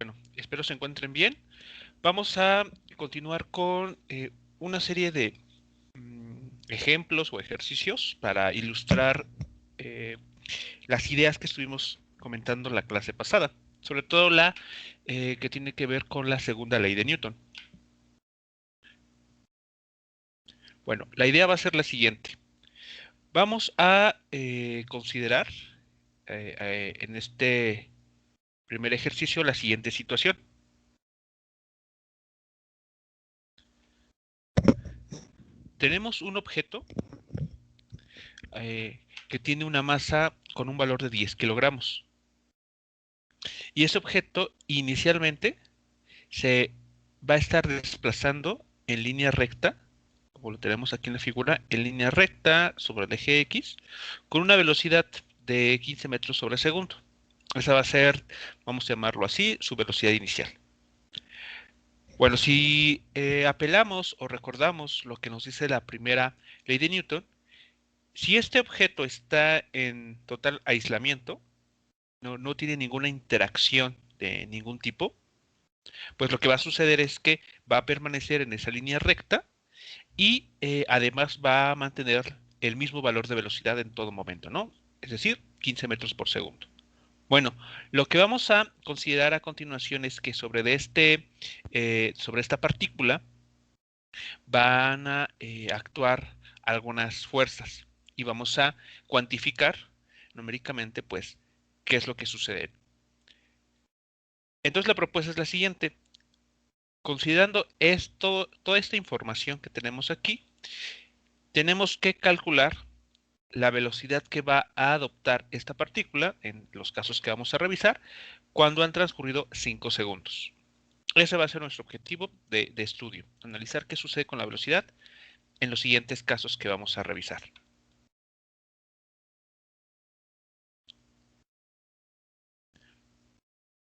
Bueno, espero se encuentren bien. Vamos a continuar con una serie de ejemplos o ejercicios para ilustrar eh, las ideas que estuvimos comentando en la clase pasada, sobre todo la que tiene que ver con la segunda ley de Newton. Bueno, la idea va a ser la siguiente. Vamos a considerar en este primer ejercicio la siguiente situación. Tenemos un objeto que tiene una masa con un valor de 10 kilogramos. Y ese objeto inicialmente se va a estar desplazando en línea recta, como lo tenemos aquí en la figura, en línea recta sobre el eje X, con una velocidad de 15 metros sobre segundo. Esa va a ser, vamos a llamarlo así, su velocidad inicial. Bueno, si apelamos o recordamos lo que nos dice la primera ley de Newton, si este objeto está en total aislamiento, no tiene ninguna interacción de ningún tipo, pues lo que va a suceder es que va a permanecer en esa línea recta y además va a mantener el mismo valor de velocidad en todo momento, ¿no? Es decir, 15 metros por segundo. Bueno, lo que vamos a considerar a continuación es que sobre esta partícula van a actuar algunas fuerzas y vamos a cuantificar numéricamente, pues, qué es lo que sucede. Entonces la propuesta es la siguiente. Considerando toda esta información que tenemos aquí, tenemos que calcular la velocidad que va a adoptar esta partícula, en los casos que vamos a revisar, cuando han transcurrido 5 segundos. Ese va a ser nuestro objetivo de estudio, analizar qué sucede con la velocidad en los siguientes casos que vamos a revisar.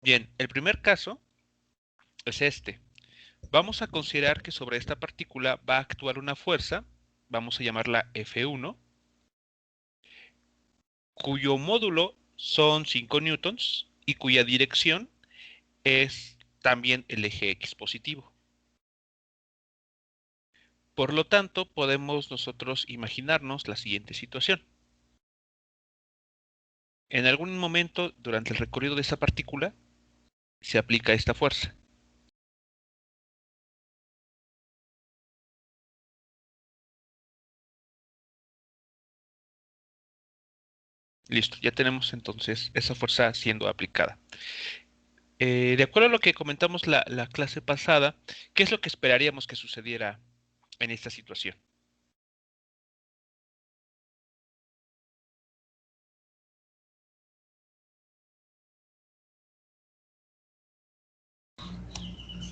Bien, el primer caso es este. Vamos a considerar que sobre esta partícula va a actuar una fuerza, vamos a llamarla F1, cuyo módulo son 5 newtons y cuya dirección es también el eje X positivo. Por lo tanto, podemos nosotros imaginarnos la siguiente situación. En algún momento durante el recorrido de esta partícula se aplica esta fuerza. Listo, ya tenemos entonces esa fuerza siendo aplicada. De acuerdo a lo que comentamos la clase pasada, ¿qué es lo que esperaríamos que sucediera en esta situación?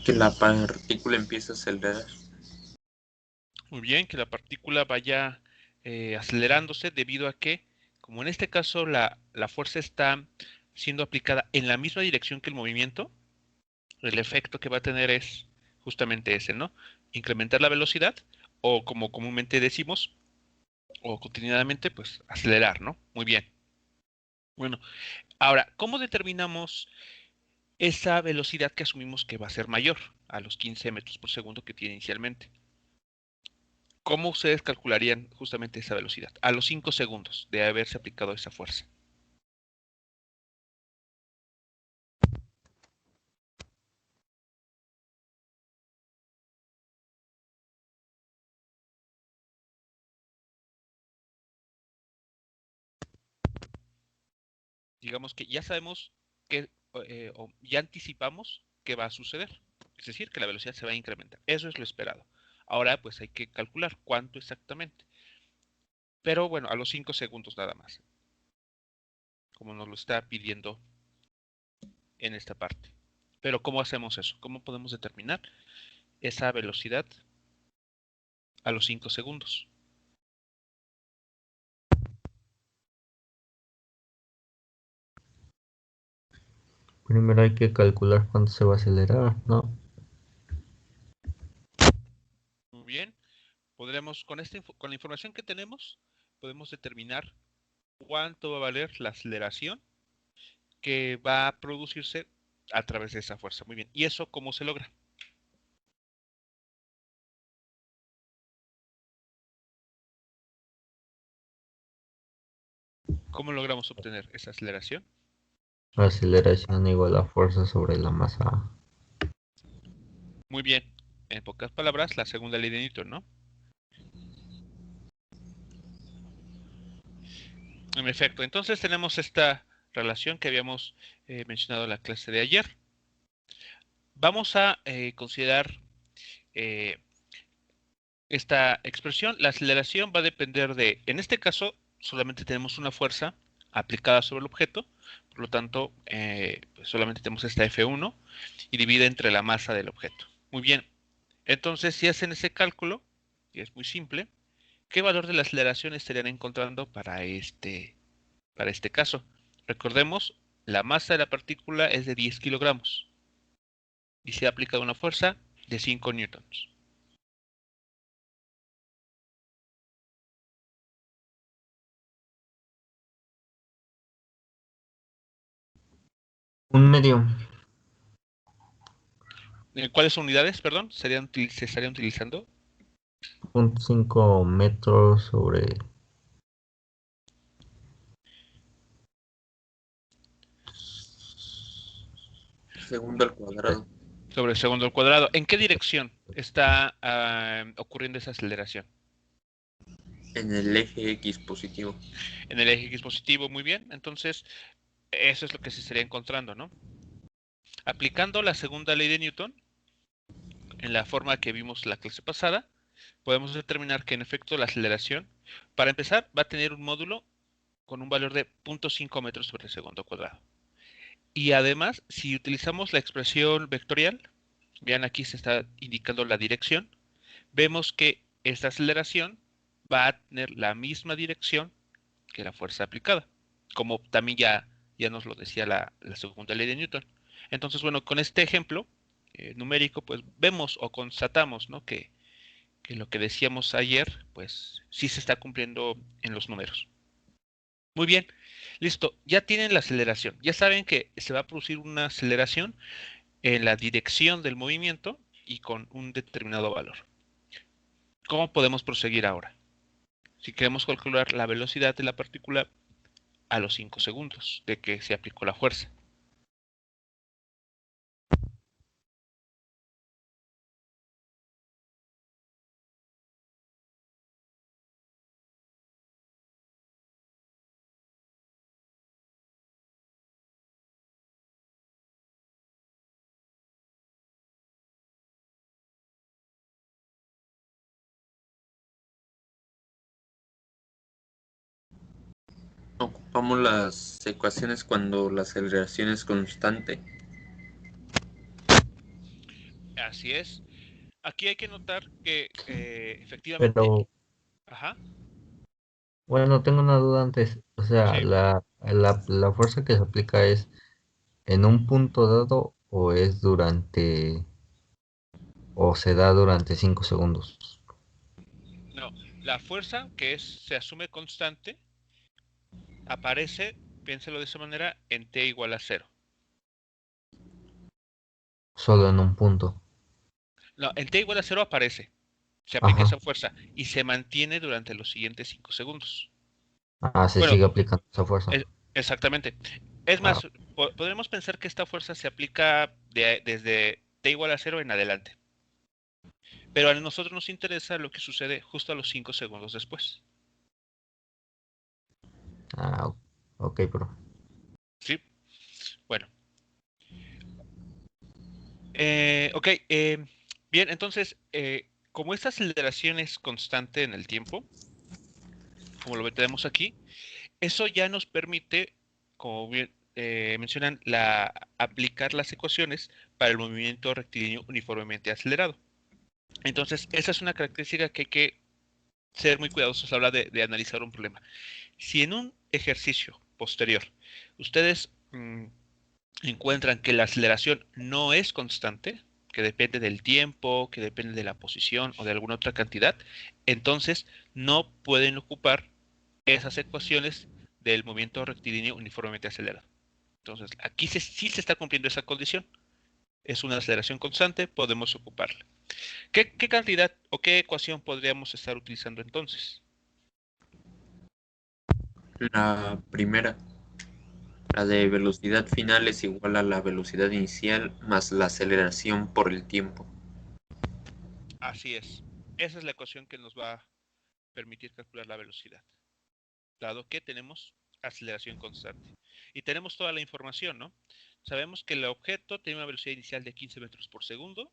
Que la partícula empieza a acelerar. Muy bien, que la partícula vaya acelerándose debido a que, como en este caso la fuerza está siendo aplicada en la misma dirección que el movimiento, el efecto que va a tener es justamente ese, ¿no? Incrementar la velocidad o como comúnmente decimos, o continuadamente, pues acelerar, ¿no? Muy bien. Bueno, ahora, ¿cómo determinamos esa velocidad que asumimos que va a ser mayor a los 15 metros por segundo que tiene inicialmente? ¿Cómo ustedes calcularían justamente esa velocidad a los 5 segundos de haberse aplicado esa fuerza? Digamos que ya sabemos que, o ya anticipamos qué va a suceder. Es decir, que la velocidad se va a incrementar. Eso es lo esperado. Ahora, pues hay que calcular cuánto exactamente. Pero bueno, a los 5 segundos nada más, como nos lo está pidiendo en esta parte. Pero ¿cómo hacemos eso? ¿Cómo podemos determinar esa velocidad a los 5 segundos? Primero hay que calcular cuánto se va a acelerar, ¿no? Muy bien. Podremos, con la información que tenemos, podemos determinar cuánto va a valer la aceleración que va a producirse a través de esa fuerza. Muy bien. ¿Y eso cómo se logra? ¿Cómo logramos obtener esa aceleración? La aceleración igual a fuerza sobre la masa. Muy bien. En pocas palabras, la segunda ley de Newton, ¿no? En efecto. Entonces tenemos esta relación que habíamos mencionado en la clase de ayer. Vamos a considerar eh, esta expresión. La aceleración va a depender de, en este caso, solamente tenemos una fuerza aplicada sobre el objeto, por lo tanto, pues solamente tenemos esta F1 y divide entre la masa del objeto. Muy bien, entonces si hacen ese cálculo, y es muy simple, ¿qué valor de la aceleración estarían encontrando para este caso? Recordemos, la masa de la partícula es de 10 kilogramos y se ha aplicado una fuerza de 5 newtons. Un medio. ¿Cuáles unidades, perdón, se estarían utilizando? 0.5 metros sobre Segundo al cuadrado. Sobre el segundo al cuadrado. ¿En qué dirección está ocurriendo esa aceleración? En el eje X positivo. En el eje X positivo, muy bien. Entonces, eso es lo que se estaría encontrando, ¿no? Aplicando la segunda ley de Newton, en la forma que vimos la clase pasada, podemos determinar que en efecto la aceleración, para empezar, va a tener un módulo con un valor de 0.5 metros sobre el segundo cuadrado. Y además, si utilizamos la expresión vectorial, vean aquí se está indicando la dirección, vemos que esta aceleración va a tener la misma dirección que la fuerza aplicada, como también ya nos lo decía la segunda ley de Newton. Entonces, bueno, con este ejemplo numérico, pues vemos o constatamos, ¿no? que lo que decíamos ayer, pues sí se está cumpliendo en los números. Muy bien, listo, ya tienen la aceleración, ya saben que se va a producir una aceleración en la dirección del movimiento y con un determinado valor. ¿Cómo podemos proseguir ahora? Si queremos calcular la velocidad de la partícula a los 5 segundos de que se aplicó la fuerza. Ocupamos las ecuaciones cuando la aceleración es constante. Así es. Aquí hay que notar que efectivamente, Pero ajá, bueno, tengo una duda antes. O sea, sí, la fuerza que se aplica es en un punto dado o es durante o se da durante 5 segundos. no, la fuerza se asume constante, aparece, piénselo de esa manera, en t igual a 0. Solo en un punto. No, en t igual a 0 aparece, se aplica Ajá. esa fuerza y se mantiene durante los siguientes 5 segundos. Ah, se Bueno, sigue aplicando esa fuerza. exactamente. Es Ah, más, podremos pensar que esta fuerza se aplica desde t igual a 0 en adelante. Pero a nosotros nos interesa lo que sucede justo a los 5 segundos después. ah, ok, bro. ¿Sí? Bueno. Ok. Bien, entonces, como esta aceleración es constante en el tiempo, como lo tenemos aquí, eso ya nos permite, como bien mencionan, aplicar las ecuaciones para el movimiento rectilíneo uniformemente acelerado. Entonces, esa es una característica que hay que ser muy cuidadosos a la hora de analizar un problema. Si en un ejercicio posterior ustedes encuentran que la aceleración no es constante, que depende del tiempo, que depende de la posición o de alguna otra cantidad, entonces no pueden ocupar esas ecuaciones del movimiento rectilíneo uniformemente acelerado. Entonces, aquí sí se está cumpliendo esa condición. Es una aceleración constante, podemos ocuparla. ¿Qué cantidad o qué ecuación podríamos estar utilizando entonces? La primera, la de velocidad final es igual a la velocidad inicial más la aceleración por el tiempo. Así es. Esa es la ecuación que nos va a permitir calcular la velocidad, dado que tenemos aceleración constante. Y tenemos toda la información, ¿no? Sabemos que el objeto tiene una velocidad inicial de 15 metros por segundo.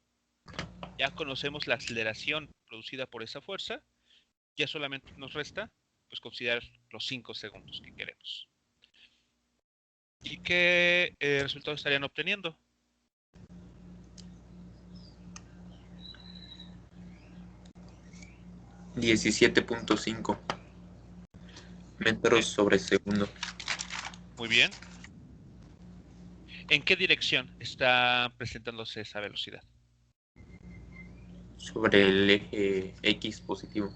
Ya conocemos la aceleración producida por esa fuerza. Ya solamente nos resta, pues, considerar los 5 segundos que queremos. ¿Y qué resultados estarían obteniendo? $17.5 metros sobre segundo. Muy bien. ¿En qué dirección está presentándose esa velocidad? Sobre el eje X positivo.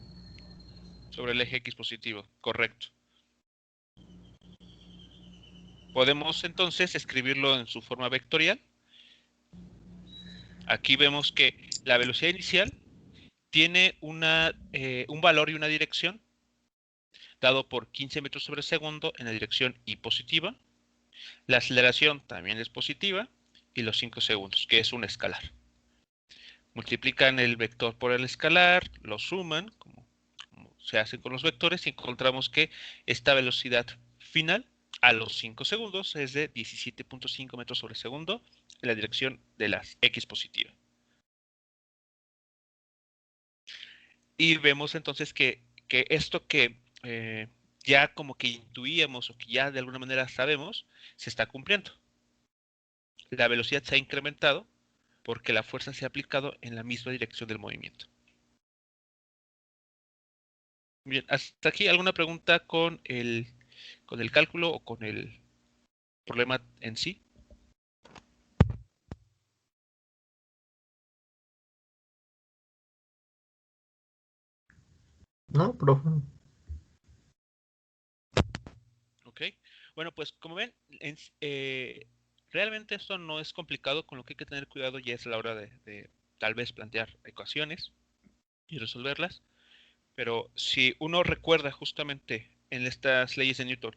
Sobre el eje X positivo, correcto. Podemos entonces escribirlo en su forma vectorial. Aquí vemos que la velocidad inicial tiene un valor y una dirección dado por 15 metros sobre segundo en la dirección Y positiva. La aceleración también es positiva y los 5 segundos, que es un escalar. Multiplican el vector por el escalar, lo suman, como se hace con los vectores, y encontramos que esta velocidad final a los 5 segundos es de 17.5 metros sobre segundo en la dirección de la X positiva. Y vemos entonces que esto que ya como que intuíamos o que ya de alguna manera sabemos, se está cumpliendo. La velocidad se ha incrementado porque la fuerza se ha aplicado en la misma dirección del movimiento. Bien, hasta aquí, ¿alguna pregunta con el cálculo o con el problema en sí? No, profe. Ok. Bueno, pues como ven, realmente esto no es complicado. Con lo que hay que tener cuidado ya es a la hora de tal vez plantear ecuaciones y resolverlas. Pero si uno recuerda justamente en estas leyes de Newton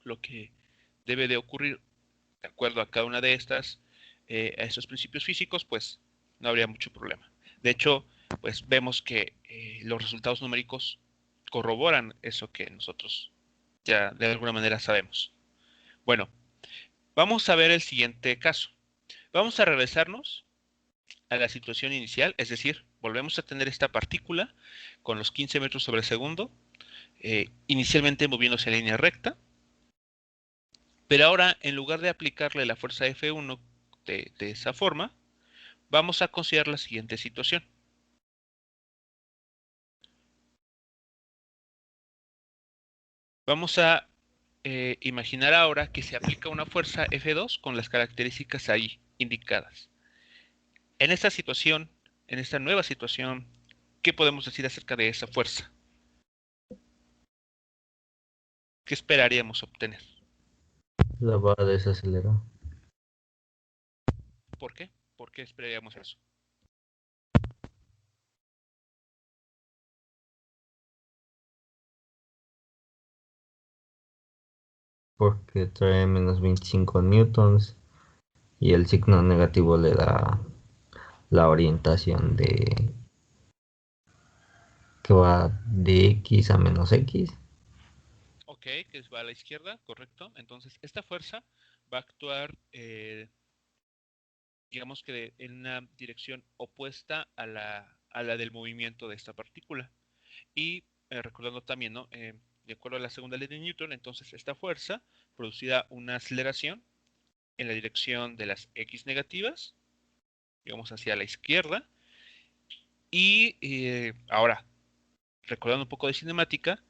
lo que debe de ocurrir de acuerdo a cada una de estas, a esos principios físicos, pues no habría mucho problema. De hecho, pues vemos que los resultados numéricos corroboran eso que nosotros ya de alguna manera sabemos. Bueno, vamos a ver el siguiente caso. Vamos a regresarnos a la situación inicial, es decir, volvemos a tener esta partícula con los 15 metros sobre segundo, inicialmente moviéndose en línea recta, pero ahora en lugar de aplicarle la fuerza F1 de esa forma, vamos a considerar la siguiente situación. Vamos a imaginar ahora que se aplica una fuerza F2 con las características ahí indicadas. En esta situación, en esta nueva situación, ¿qué podemos decir acerca de esa fuerza? ¿Qué esperaríamos obtener? La va a desacelerar. ¿Por qué? ¿Por qué esperaríamos eso? Porque trae menos 25 newtons y el signo negativo le da la orientación de que va de X a menos X. Ok, que va a la izquierda, correcto. Entonces, esta fuerza va a actuar, digamos que en una dirección opuesta a la del movimiento de esta partícula. Y recordando también, ¿no? De acuerdo a la segunda ley de Newton, entonces esta fuerza producirá una aceleración en la dirección de las X negativas, digamos hacia la izquierda. Y ahora, recordando un poco de cinemática,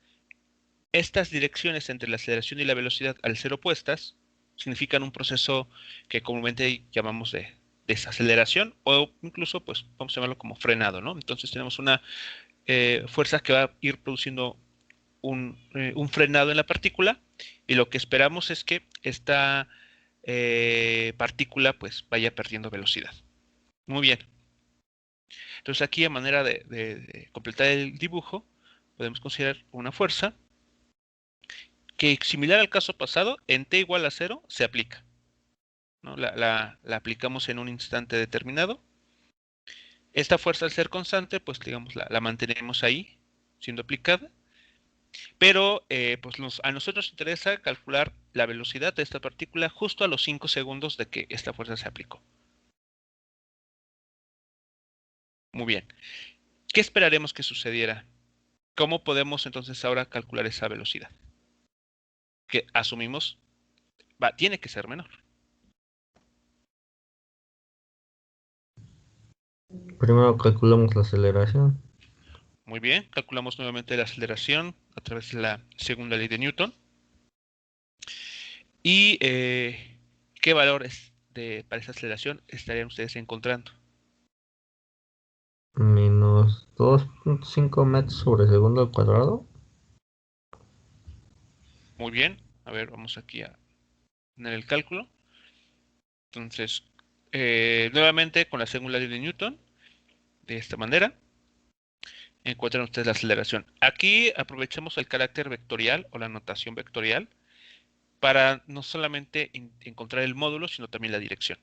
estas direcciones entre la aceleración y la velocidad al ser opuestas significan un proceso que comúnmente llamamos de desaceleración o incluso, pues, vamos a llamarlo como frenado, ¿no? Entonces tenemos una fuerza que va a ir produciendo un frenado en la partícula y lo que esperamos es que esta partícula pues vaya perdiendo velocidad. Muy bien. Entonces aquí a manera de completar el dibujo, podemos considerar una fuerza que, similar al caso pasado, en t igual a 0 se aplica, ¿no? La aplicamos en un instante determinado. Esta fuerza, al ser constante, pues digamos la mantenemos ahí siendo aplicada. Pero pues a nosotros nos interesa calcular la velocidad de esta partícula justo a los 5 segundos de que esta fuerza se aplicó. Muy bien. ¿Qué esperaremos que sucediera? ¿Cómo podemos entonces ahora calcular esa velocidad? Que asumimos tiene que ser menor. Primero calculamos la aceleración. Muy bien, calculamos nuevamente la aceleración a través de la segunda ley de Newton. ¿Y qué valores para esa aceleración estarían ustedes encontrando? Menos 2.5 metros sobre segundo al cuadrado. Muy bien, a ver, vamos aquí a poner el cálculo. Entonces, nuevamente con la segunda ley de Newton, de esta manera, encuentran ustedes la aceleración. Aquí aprovechamos el carácter vectorial o la notación vectorial para no solamente encontrar el módulo, sino también la dirección.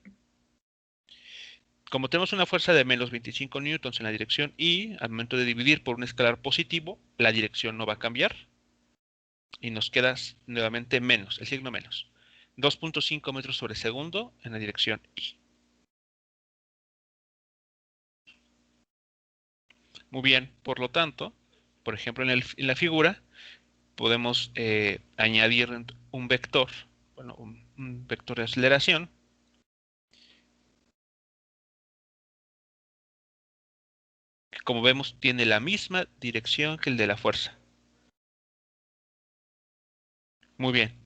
Como tenemos una fuerza de menos 25 newtons en la dirección y, al momento de dividir por un escalar positivo, la dirección no va a cambiar y nos queda nuevamente menos, el signo menos. 2.5 metros sobre segundo en la dirección y. Muy bien, por lo tanto, por ejemplo, en la figura podemos añadir un vector, bueno, un vector de aceleración, que como vemos tiene la misma dirección que el de la fuerza. Muy bien.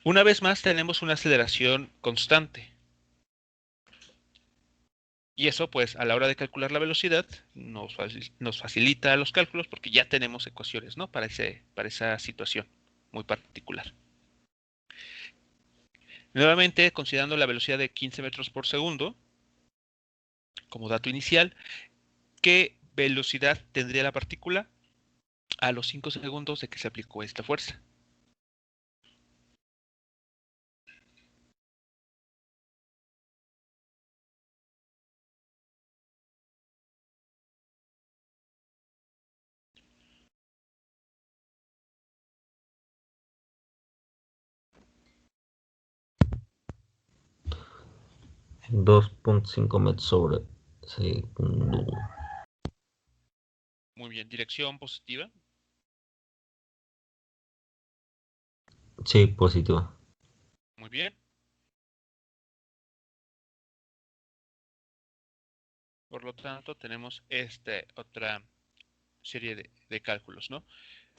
Una vez más tenemos una aceleración constante. Y eso, pues, a la hora de calcular la velocidad, nos facilita los cálculos porque ya tenemos ecuaciones, ¿no? Para esa situación muy particular. Nuevamente, considerando la velocidad de 15 metros por segundo, como dato inicial, ¿qué velocidad tendría la partícula a los 5 segundos de que se aplicó esta fuerza? En 2.5 metros sobre segundo. Muy bien, dirección positiva. Sí, positiva. Muy bien. Por lo tanto, tenemos esta otra serie de cálculos, ¿no?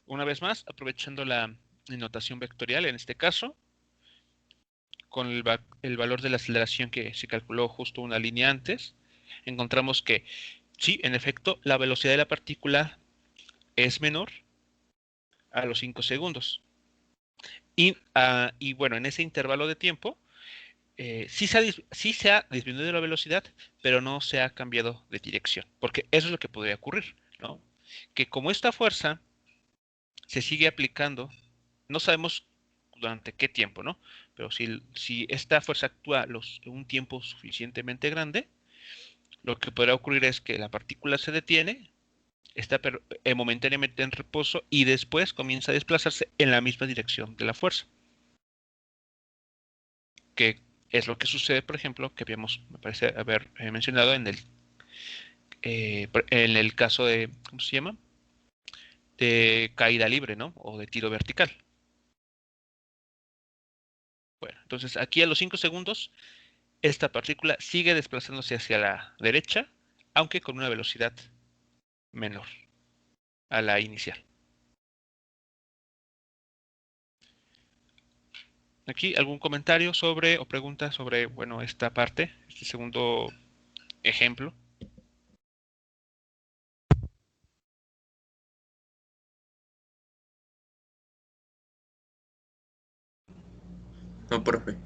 Una vez más, aprovechando la notación vectorial, en este caso, con el valor de la aceleración que se calculó justo una línea antes, encontramos que sí, en efecto, la velocidad de la partícula es menor a los 5 segundos. Y bueno, en ese intervalo de tiempo, sí se ha disminuido la velocidad, pero no se ha cambiado de dirección, porque eso es lo que podría ocurrir, ¿no? Que como esta fuerza se sigue aplicando, no sabemos durante qué tiempo, ¿no? Pero si esta fuerza actúa un tiempo suficientemente grande, lo que podrá ocurrir es que la partícula se detiene, está momentáneamente en reposo y después comienza a desplazarse en la misma dirección de la fuerza. Que es lo que sucede, por ejemplo, que habíamos, me parece haber mencionado en el caso de, ¿cómo se llama? De caída libre, ¿no? O de tiro vertical. Bueno, entonces aquí a los 5 segundos, esta partícula sigue desplazándose hacia la derecha, aunque con una velocidad menor a la inicial. Aquí, ¿algún comentario sobre o pregunta sobre, bueno, esta parte, este segundo ejemplo? No, profe.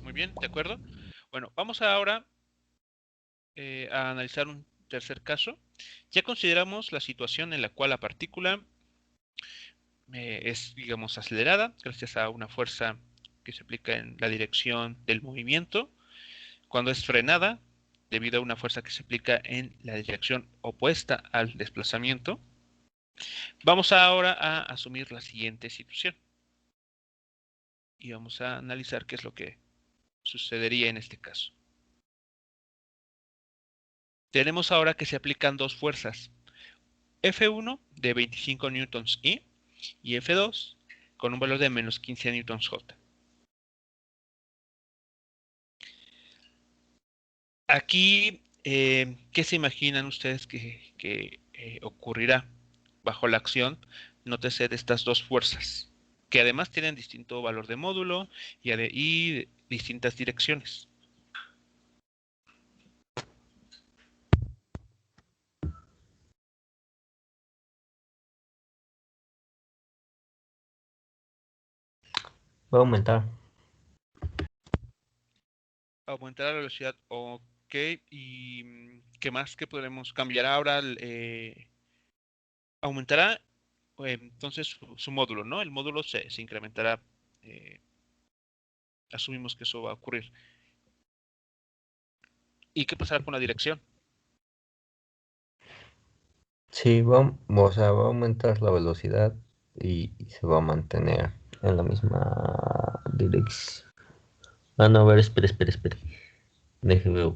Muy bien, ¿de acuerdo? Bueno, vamos ahora a analizar un tercer caso. Ya consideramos la situación en la cual la partícula es, digamos, acelerada gracias a una fuerza que se aplica en la dirección del movimiento, cuando es frenada debido a una fuerza que se aplica en la dirección opuesta al desplazamiento. Vamos ahora a asumir la siguiente situación y vamos a analizar qué es lo que sucedería en este caso. Tenemos ahora que se aplican dos fuerzas, F1 de 25 newtons I y F2 con un valor de menos 15 newtons J. Aquí, ¿qué se imaginan ustedes que ocurrirá bajo la acción? Nótese de estas dos fuerzas, que además tienen distinto valor de módulo y distintas direcciones. Va a aumentar. Aumentar la velocidad, ok. ¿Y qué más que podremos cambiar ahora? Aumentará entonces su módulo, ¿no? El módulo se incrementará. Asumimos que eso va a ocurrir. ¿Y qué pasará con la dirección? Sí, o sea, va a aumentar la velocidad y se va a mantener en la misma dirección. Ah, no, a ver, espere. Déjeme.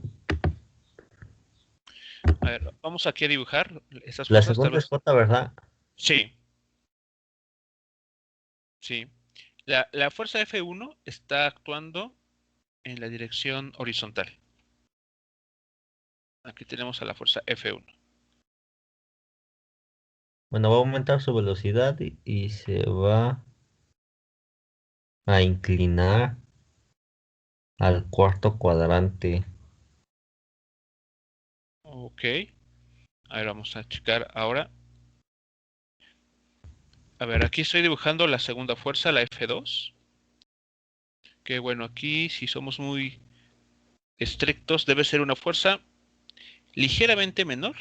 A ver, vamos aquí a dibujar esas La fuerzas, tal segunda es vez. J, ¿verdad? Sí, sí. La fuerza F1 está actuando en la dirección horizontal. Aquí tenemos a la fuerza F1. Bueno, va a aumentar su velocidad y se va a inclinar al cuarto cuadrante. Ok. A ver, vamos a checar ahora. A ver, aquí estoy dibujando la segunda fuerza, la F2. Que bueno, aquí si somos muy estrictos, debe ser una fuerza ligeramente menor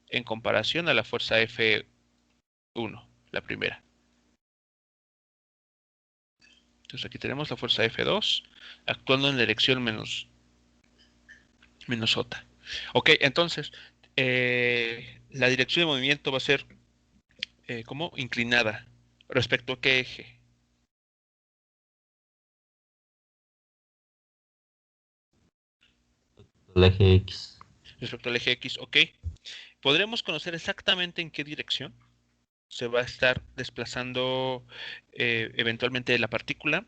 en comparación a la fuerza F1, la primera. Entonces aquí tenemos la fuerza F2 actuando en dirección menos J. Ok, entonces la dirección de movimiento va a ser como inclinada. ¿Respecto a qué eje? El eje X. Respecto al eje X, ok. ¿Podremos conocer exactamente en qué dirección se va a estar desplazando eventualmente la partícula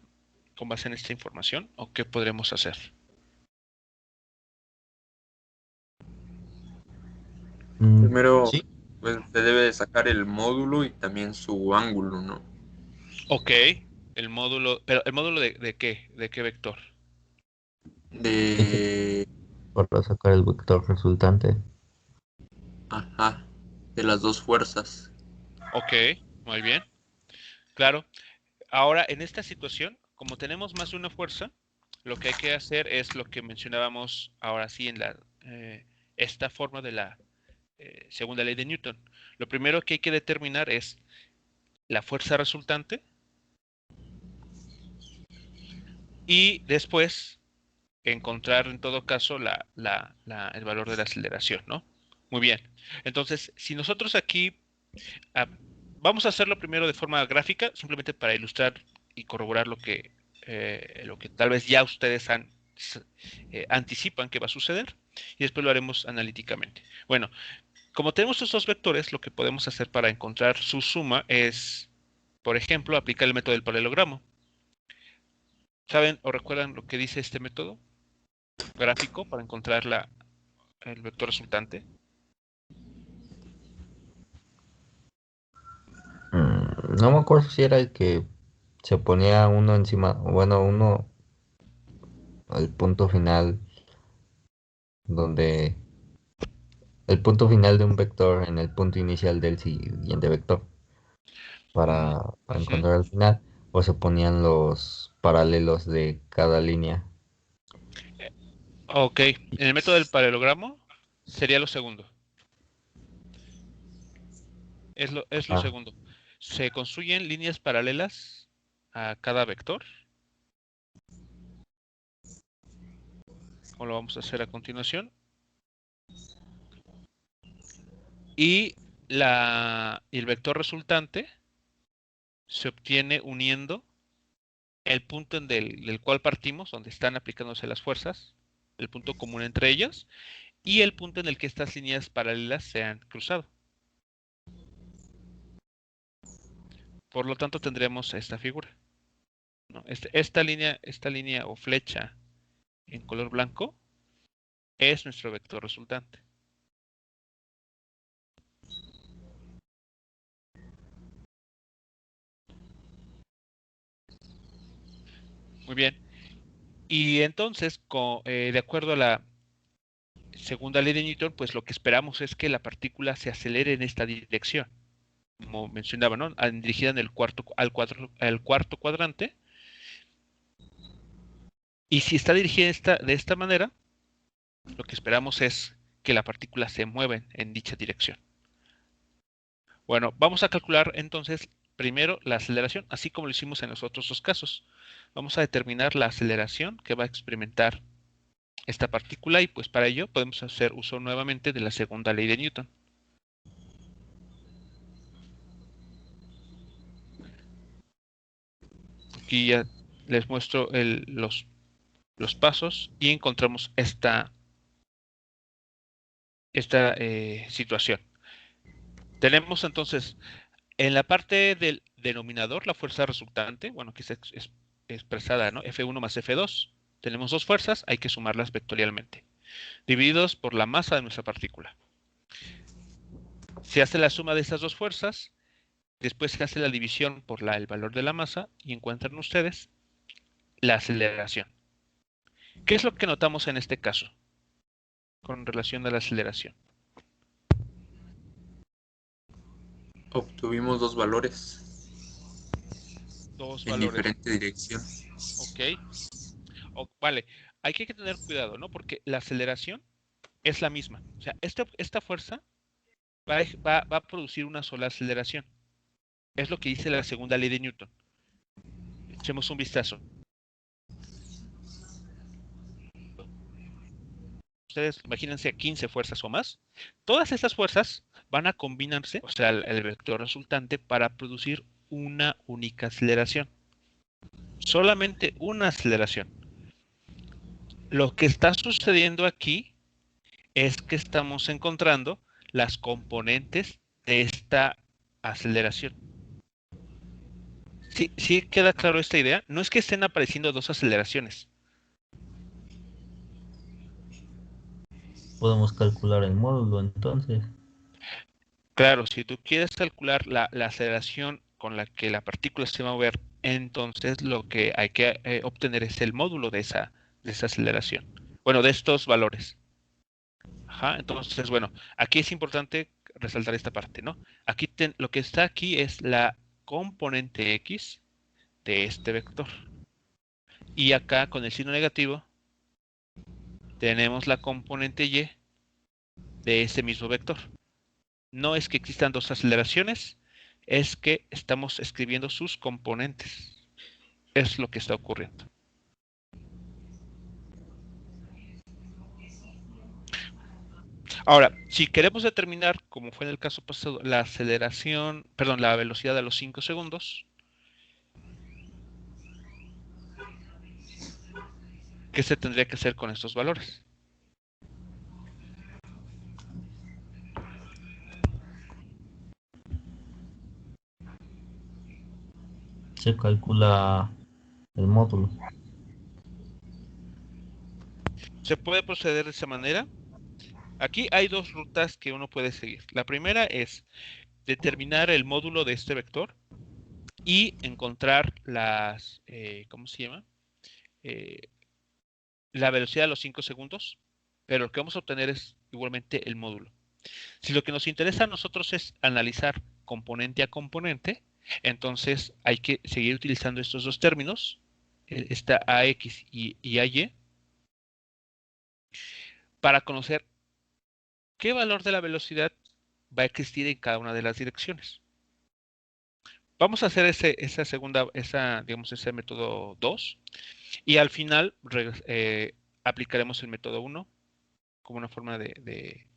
con base en esta información? ¿O qué podremos hacer? Primero, Sí, pues, se debe de sacar el módulo y también su ángulo, ¿no? Ok, el módulo, pero ¿el módulo de qué? ¿De qué vector? sí, De, para sacar el vector resultante. ajá, de las dos fuerzas. Ok, muy bien. Claro. Ahora, en esta situación, como tenemos más de una fuerza, lo que hay que hacer es lo que mencionábamos ahora sí en esta forma de la segunda ley de Newton. Lo primero que hay que determinar es la fuerza resultante y después encontrar en todo caso el valor de la aceleración, ¿no? Muy bien. Entonces, si nosotros aquí ah, vamos a hacerlo primero de forma gráfica, simplemente para ilustrar y corroborar lo que tal vez ya ustedes anticipan que va a suceder, y después lo haremos analíticamente. Bueno, como tenemos estos dos vectores, lo que podemos hacer para encontrar su suma es, por ejemplo, aplicar el método del paralelogramo. ¿Saben o recuerdan lo que dice este método gráfico para encontrar el vector resultante? No me acuerdo si era el que se ponía uno encima, bueno, uno al punto final, donde el punto final de un vector en el punto inicial del siguiente vector Mm, para ujú. encontrar el final. o se ponían los paralelos de cada línea. Ok, en el método del paralelogramo sería lo segundo. Es lo Ah, segundo. Se construyen líneas paralelas a cada vector. Como lo vamos a hacer a continuación. Y el vector resultante se obtiene uniendo el punto del cual partimos, donde están aplicándose las fuerzas, el punto común entre ellas, y el punto en el que estas líneas paralelas se han cruzado. Por lo tanto, tendremos esta figura, ¿no? Esta línea o flecha en color blanco es nuestro vector resultante. Muy bien. Y entonces, de acuerdo a la segunda ley de Newton, pues lo que esperamos es que la partícula se acelere en esta dirección, como mencionaba, ¿no? Dirigida en al cuarto cuadrante. Y si está dirigida de esta manera, lo que esperamos es que la partícula se mueva en dicha dirección. Bueno, vamos a calcular entonces primero la aceleración, así como lo hicimos en los otros dos casos. Vamos a determinar la aceleración que va a experimentar esta partícula y pues para ello podemos hacer uso nuevamente de la segunda ley de Newton. Aquí ya les muestro los pasos y encontramos esta situación. Tenemos entonces en la parte del denominador la fuerza resultante, bueno, que es expresada, ¿no? F1 más F2. Tenemos dos fuerzas, hay que sumarlas vectorialmente, divididos por la masa de nuestra partícula. Se hace la suma de estas dos fuerzas, después se hace la división por el valor de la masa y encuentran ustedes la aceleración. ¿Qué es lo que notamos en este caso con relación a la aceleración? Obtuvimos dos valores Dos en valores. diferente dirección. Ok. Vale, hay que tener cuidado, ¿no? Porque la aceleración es la misma. O sea, esta fuerza va a producir una sola aceleración. Es lo que dice la segunda ley de Newton. Echemos un vistazo. Ustedes imagínense 15 fuerzas o más. Todas estas fuerzas van a combinarse, o sea, el vector resultante, para producir una única aceleración. Solamente una aceleración. Lo que está sucediendo aquí es que estamos encontrando las componentes de esta aceleración. ¿Sí queda claro esta idea? No es que estén apareciendo dos aceleraciones. podemos calcular el módulo entonces. Claro, si tú quieres calcular la aceleración con la que la partícula se va a mover, entonces lo que hay que obtener es el módulo de esa aceleración. Bueno, de estos valores. Ajá, entonces, bueno, aquí es importante resaltar esta parte, ¿no? Aquí lo que está aquí es la componente X de este vector. Y acá con el signo negativo tenemos la componente Y de ese mismo vector. No es que existan dos aceleraciones, es que estamos escribiendo sus componentes. Es lo que está ocurriendo. Ahora, si queremos determinar, como fue en el caso pasado, la aceleración, perdón, la velocidad a los 5 segundos, ¿qué se tendría que hacer con estos valores? Se calcula el módulo. Se puede proceder de esa manera. Aquí hay dos rutas que uno puede seguir. La primera es determinar el módulo de este vector y encontrar ¿cómo se llama? La velocidad a los 5 segundos, pero lo que vamos a obtener es igualmente el módulo. Si lo que nos interesa a nosotros es analizar componente a componente, Entonces hay que seguir utilizando estos dos términos, esta AX y AY, para conocer qué valor de la velocidad va a existir en cada una de las direcciones. Vamos a hacer ese método 2 y al final aplicaremos el método 1 como una forma de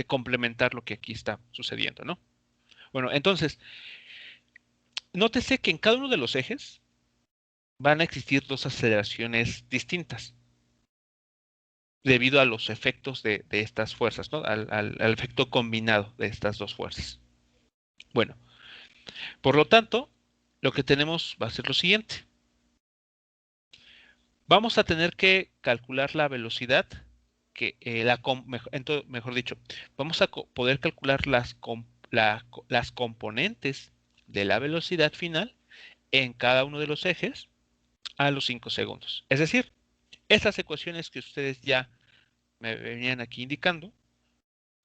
complementar lo que aquí está sucediendo, ¿no? Bueno, entonces, nótese que en cada uno de los ejes van a existir dos aceleraciones distintas debido a los efectos de estas fuerzas, ¿no? Al efecto combinado de estas dos fuerzas. Bueno, por lo tanto, lo que tenemos va a ser lo siguiente. Vamos a tener que calcular la velocidad, mejor dicho, vamos a poder calcular las componentes de la velocidad final en cada uno de los ejes a los 5 segundos. Es decir, estas ecuaciones que ustedes ya me venían aquí indicando,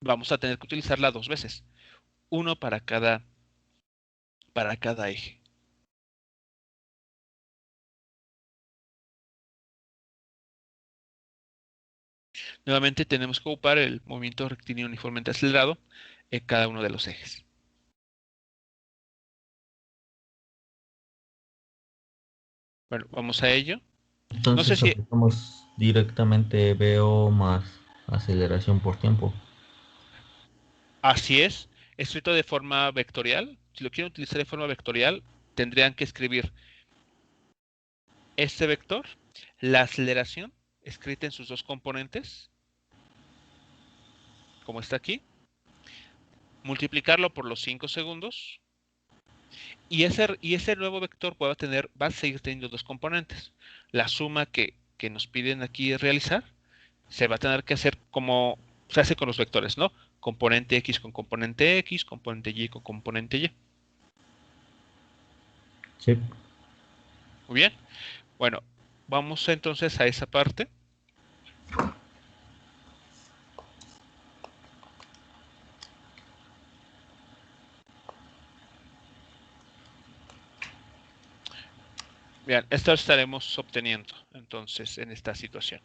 vamos a tener que utilizarla dos veces, uno para cada eje. Nuevamente tenemos que ocupar el movimiento rectilíneo uniformemente acelerado en cada uno de los ejes. Bueno, vamos a ello. Entonces No sé si aplicamos directamente VO más aceleración por tiempo. así es, escrito de forma vectorial. Si lo quieren utilizar de forma vectorial, tendrían que escribir este vector, la aceleración, escrita en sus dos componentes, como está aquí, multiplicarlo por los 5 segundos, y ese nuevo vector va a seguir teniendo dos componentes. La suma que nos piden aquí realizar se va a tener que hacer como se hace con los vectores, ¿no? Componente X con componente X, componente Y con componente Y. Sí. Muy bien. Bueno, vamos entonces a esa parte. Bien, esto estaremos obteniendo entonces en esta situación.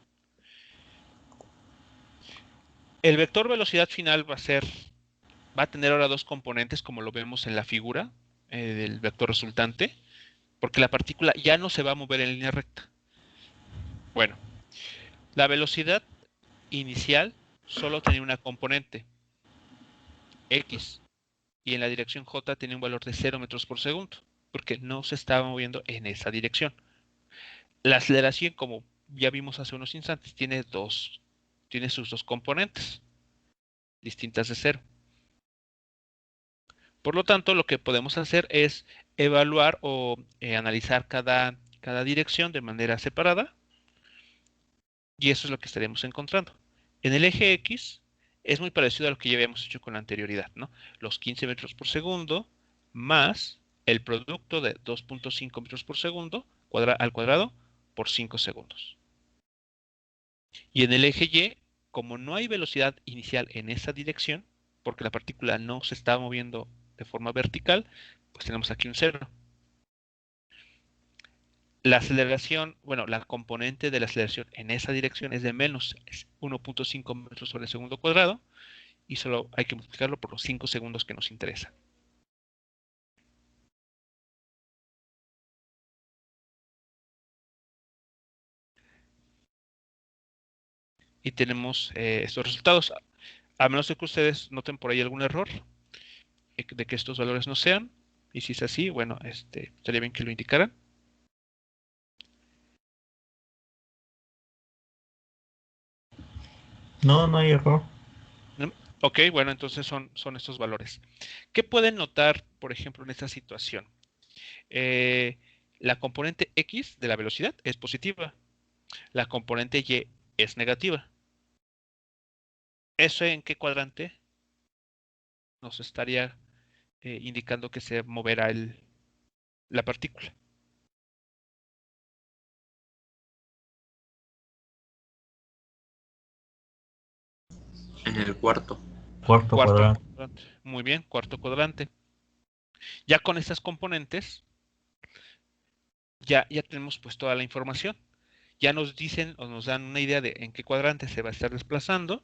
El vector velocidad final va a tener ahora dos componentes como lo vemos en la figura del vector resultante, porque la partícula ya no se va a mover en línea recta. Bueno, la velocidad inicial solo tenía una componente, X, y en la dirección J tenía un valor de 0 metros por segundo, porque no se estaba moviendo en esa dirección. La aceleración, como ya vimos hace unos instantes, tiene sus dos componentes, distintas de 0. Por lo tanto, lo que podemos hacer es evaluar o analizar cada dirección de manera separada, y eso es lo que estaremos encontrando. En el eje X es muy parecido a lo que ya habíamos hecho con la anterioridad, ¿no? Los 15 metros por segundo más el producto de 2.5 metros por segundo al cuadrado por 5 segundos. Y en el eje Y, como no hay velocidad inicial en esa dirección, porque la partícula no se está moviendo de forma vertical, pues tenemos aquí un 0. La aceleración, bueno, la componente de la aceleración en esa dirección es de menos 1.5 metros sobre el segundo cuadrado, y solo hay que multiplicarlo por los 5 segundos que nos interesa. Y tenemos estos resultados. A menos de que ustedes noten por ahí algún error, de que estos valores no sean, y si es así, bueno, estaría bien que lo indicaran. No, no hay error. Ok, bueno, entonces son estos valores. ¿Qué pueden notar, por ejemplo, en esta situación? La componente X de la velocidad es positiva. La componente Y es negativa. ¿Eso en qué cuadrante nos estaría indicando que se moverá la partícula? En el cuarto. Cuarto Cuarto cuadrante. cuadrante. Muy bien, cuarto cuadrante. Ya con estas componentes, ya tenemos pues toda la información. Ya nos dicen o nos dan una idea de en qué cuadrante se va a estar desplazando.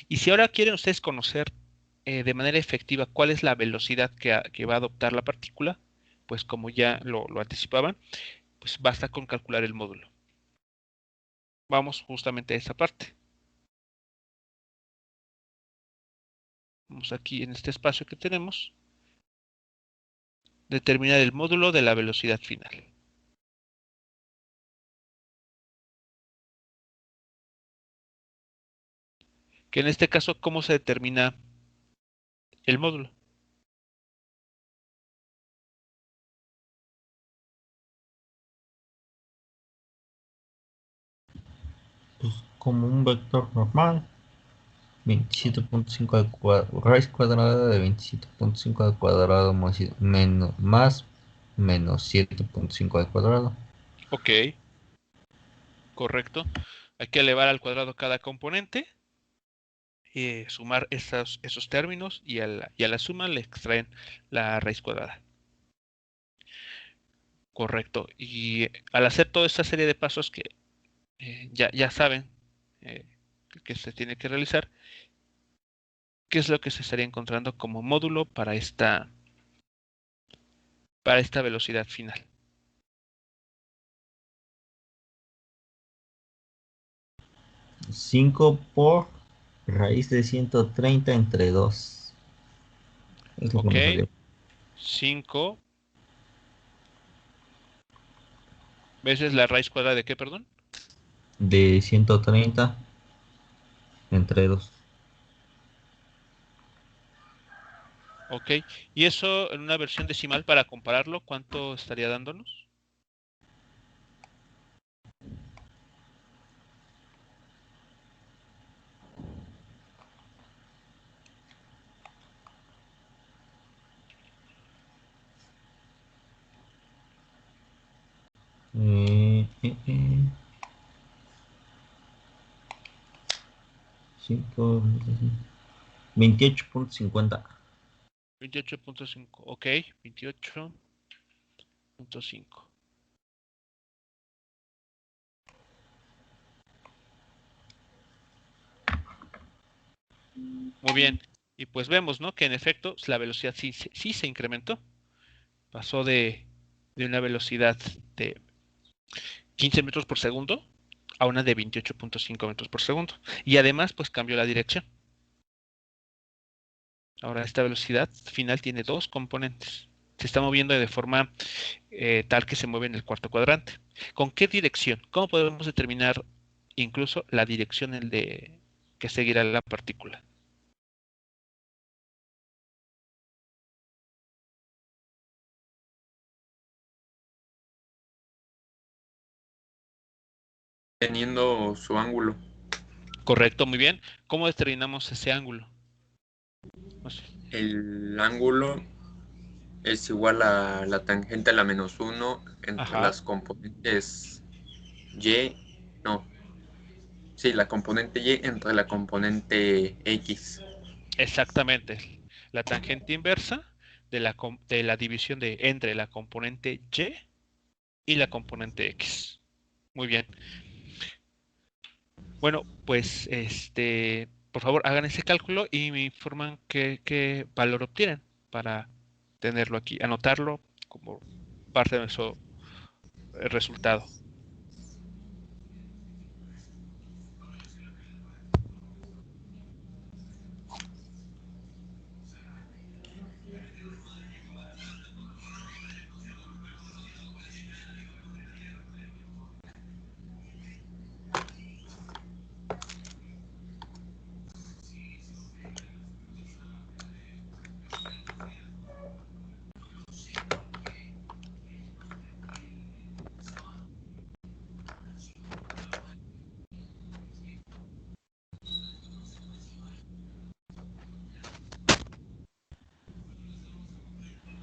Y si ahora quieren ustedes conocer de manera efectiva cuál es la velocidad que va a adoptar la partícula, pues como ya lo anticipaban, pues basta con calcular el módulo. Vamos justamente a esa parte. Vamos aquí en este espacio que tenemos, determinar el módulo de la velocidad final. Que en este caso, ¿cómo se determina el módulo? Pues como un vector normal. 27.5 al cuadrado, raíz cuadrada de 27.5 al cuadrado más menos 7.5 al cuadrado. Ok, correcto. Hay que elevar al cuadrado cada componente, sumar esos términos y a la suma le extraen la raíz cuadrada. Correcto. Y al hacer toda esta serie de pasos que ya saben eh, que se tiene que realizar, ¿qué es lo que se estaría encontrando como módulo para esta velocidad final? 5 por raíz de 130 entre 2. Es lo que Ok, me salió. 5 veces la raíz cuadrada de qué, perdón. De 130 entre 2. Ok, y eso en una versión decimal para compararlo, ¿cuánto estaría dándonos? Eh, eh, eh. 5, 28.50. 28.5, ok, 28.5. Muy bien, y pues vemos, ¿no? Que en efecto la velocidad sí se incrementó. Pasó de una velocidad de 15 metros por segundo a una de 28.5 metros por segundo. Y además, pues cambió la dirección. Ahora esta velocidad final tiene dos componentes. Se está moviendo de forma tal que se mueve en el cuarto cuadrante. ¿Con qué dirección? ¿Cómo podemos determinar incluso la dirección que seguirá la partícula? Teniendo su ángulo. Correcto, muy bien. ¿Cómo determinamos ese ángulo? No sé. El ángulo es igual a la tangente a la menos 1 entre Ajá, las componentes y, no, sí, la componente y entre la componente x. exactamente. La tangente inversa de la división entre la componente y la componente x. Muy bien. Bueno, pues por favor hagan ese cálculo y me informan qué valor obtienen para tenerlo aquí, anotarlo como parte de nuestro resultado.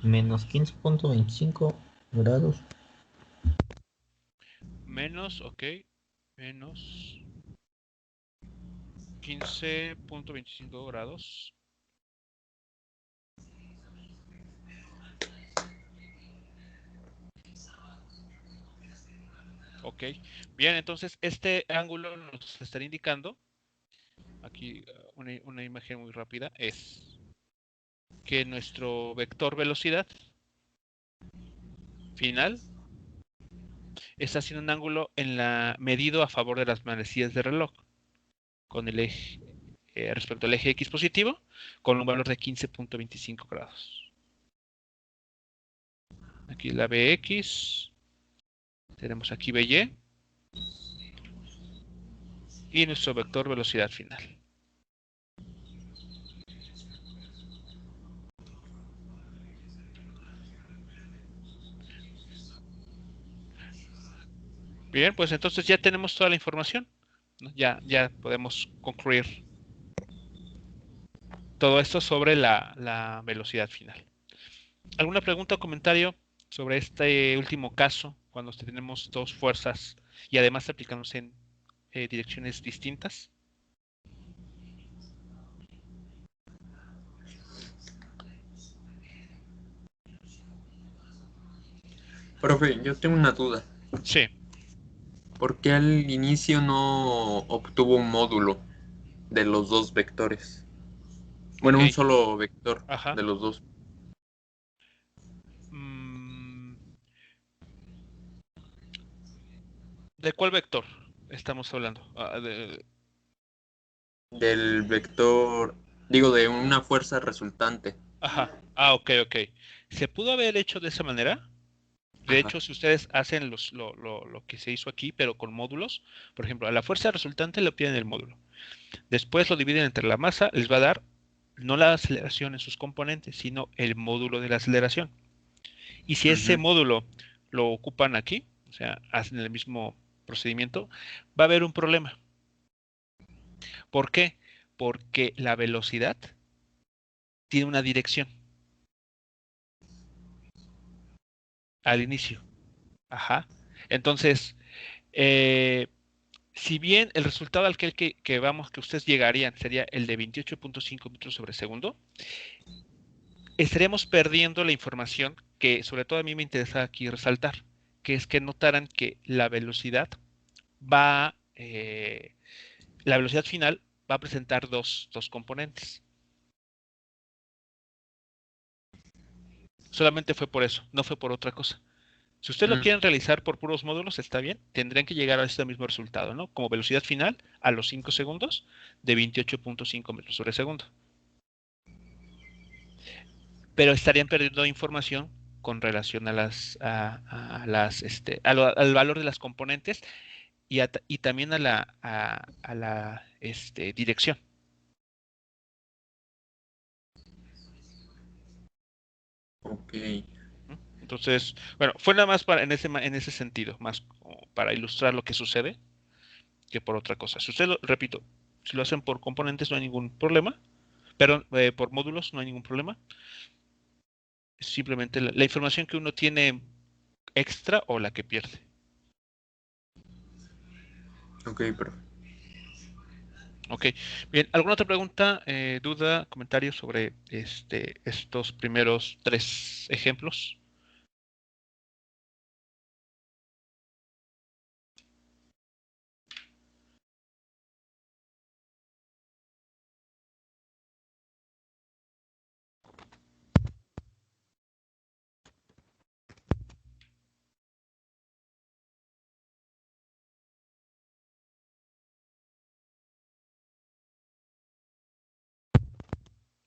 Menos 15.25 grados. Menos, ok, menos 15.25 grados. Ok. Bien, entonces este ángulo nos estará indicando, aquí una imagen muy rápida, es que nuestro vector velocidad final está haciendo un ángulo en la medido a favor de las manecillas de reloj, con el eje, respecto al eje X positivo, con un valor de 15.25 grados. Aquí la BX, tenemos aquí BY y nuestro vector velocidad final. Bien, pues entonces ya tenemos toda la información, ¿no? Ya podemos concluir todo esto sobre la velocidad final. ¿Alguna pregunta o comentario sobre este último caso, cuando tenemos dos fuerzas y además aplicándose en direcciones distintas? Profe, yo tengo una duda. Sí. ¿Por qué al inicio no obtuvo un módulo de los dos vectores? Ok. Bueno, un solo vector Ajá. de los dos. Mm, ¿de cuál vector estamos hablando? Del vector, digo, de una fuerza resultante. Ajá. Ok, ok. ¿Se pudo haber hecho de esa manera? De Ajá. hecho, si ustedes hacen lo que se hizo aquí, pero con módulos, por ejemplo, a la fuerza resultante le piden el módulo. Después lo dividen entre la masa, les va a dar no la aceleración en sus componentes, sino el módulo de la aceleración. Y si ese Ujú. módulo lo ocupan aquí, o sea, hacen el mismo procedimiento, va a haber un problema. ¿Por qué? Porque la velocidad tiene una dirección al inicio. Ajá. Entonces, eh, si bien el resultado al que vamos, que ustedes llegarían sería el de 28.5 metros sobre segundo, estaríamos perdiendo la información que sobre todo a mí me interesa aquí resaltar, que es que notaran que va, la velocidad final va a presentar dos componentes. Solamente fue por eso, no fue por otra cosa. Si ustedes lo Mm, quieren realizar por puros módulos, está bien, tendrían que llegar a este mismo resultado, ¿no? Como velocidad final a los 5 segundos de 28.5 metros sobre segundo. Pero estarían perdiendo información con relación al valor de las componentes y también a la dirección. ok. ¿No? Entonces, bueno, fue nada más en ese sentido, más como para ilustrar lo que sucede que por otra cosa. Si usted repito, si lo hacen por componentes no hay ningún problema, pero por módulos no hay ningún problema. Es simplemente la información que uno tiene extra o la que pierde. Ok, profe. Ok, bien, ¿alguna otra pregunta, duda, comentario sobre estos primeros tres ejemplos?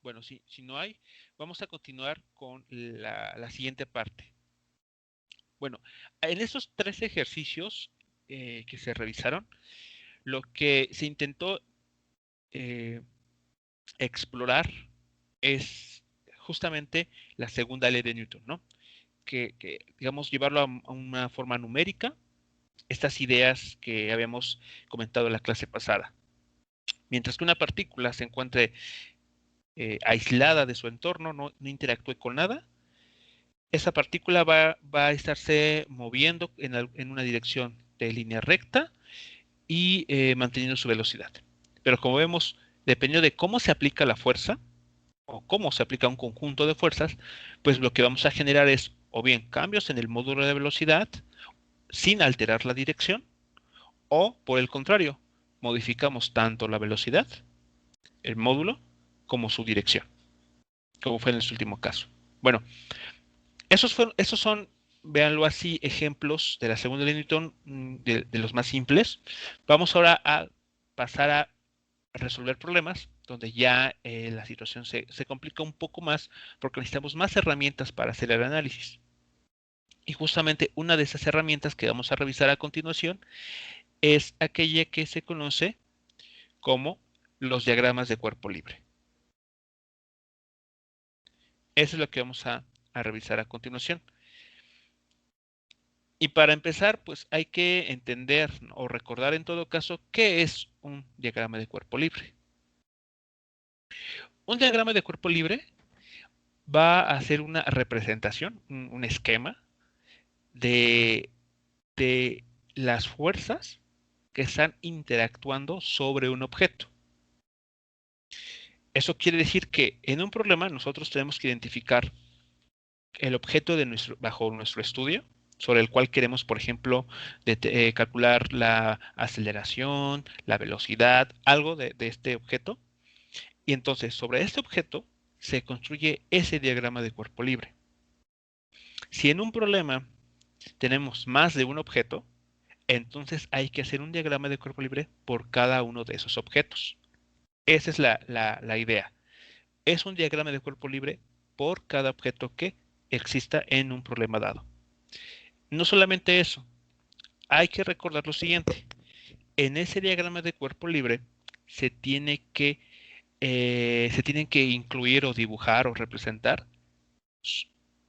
Bueno, si no hay, vamos a continuar con la siguiente parte. Bueno, en esos tres ejercicios que se revisaron, lo que se intentó eh, explorar es justamente la segunda ley de Newton, ¿no? Digamos, llevarlo a una forma numérica, estas ideas que habíamos comentado en la clase pasada. Mientras que una partícula se encuentre aislada de su entorno, no interactúe con nada, esa partícula va a estarse moviendo en una dirección de línea recta y manteniendo su velocidad. Pero como vemos, dependiendo de cómo se aplica la fuerza o cómo se aplica un conjunto de fuerzas, pues lo que vamos a generar es o bien cambios en el módulo de velocidad sin alterar la dirección, o por el contrario, modificamos tanto la velocidad, el módulo, como su dirección, como fue en este último caso. Bueno, esos son, véanlo así, ejemplos de la segunda ley de Newton, de los más simples. Vamos ahora a pasar a resolver problemas donde ya la situación se complica un poco más porque necesitamos más herramientas para hacer el análisis. Y justamente una de esas herramientas que vamos a revisar a continuación es aquella que se conoce como los diagramas de cuerpo libre. Eso es lo que vamos a revisar a continuación. Y para empezar, pues hay que entender o recordar en todo caso qué es un diagrama de cuerpo libre. Un diagrama de cuerpo libre va a ser una representación, un esquema de las fuerzas que están interactuando sobre un objeto. Eso quiere decir que en un problema nosotros tenemos que identificar el objeto bajo nuestro estudio, sobre el cual queremos, por ejemplo, calcular la aceleración, la velocidad, algo de este objeto. Y entonces, sobre este objeto se construye ese diagrama de cuerpo libre. Si en un problema tenemos más de un objeto, entonces hay que hacer un diagrama de cuerpo libre por cada uno de esos objetos. Esa es la idea. Es un diagrama de cuerpo libre por cada objeto que exista en un problema dado. No solamente eso, hay que recordar lo siguiente. En ese diagrama de cuerpo libre se tienen que incluir o dibujar o representar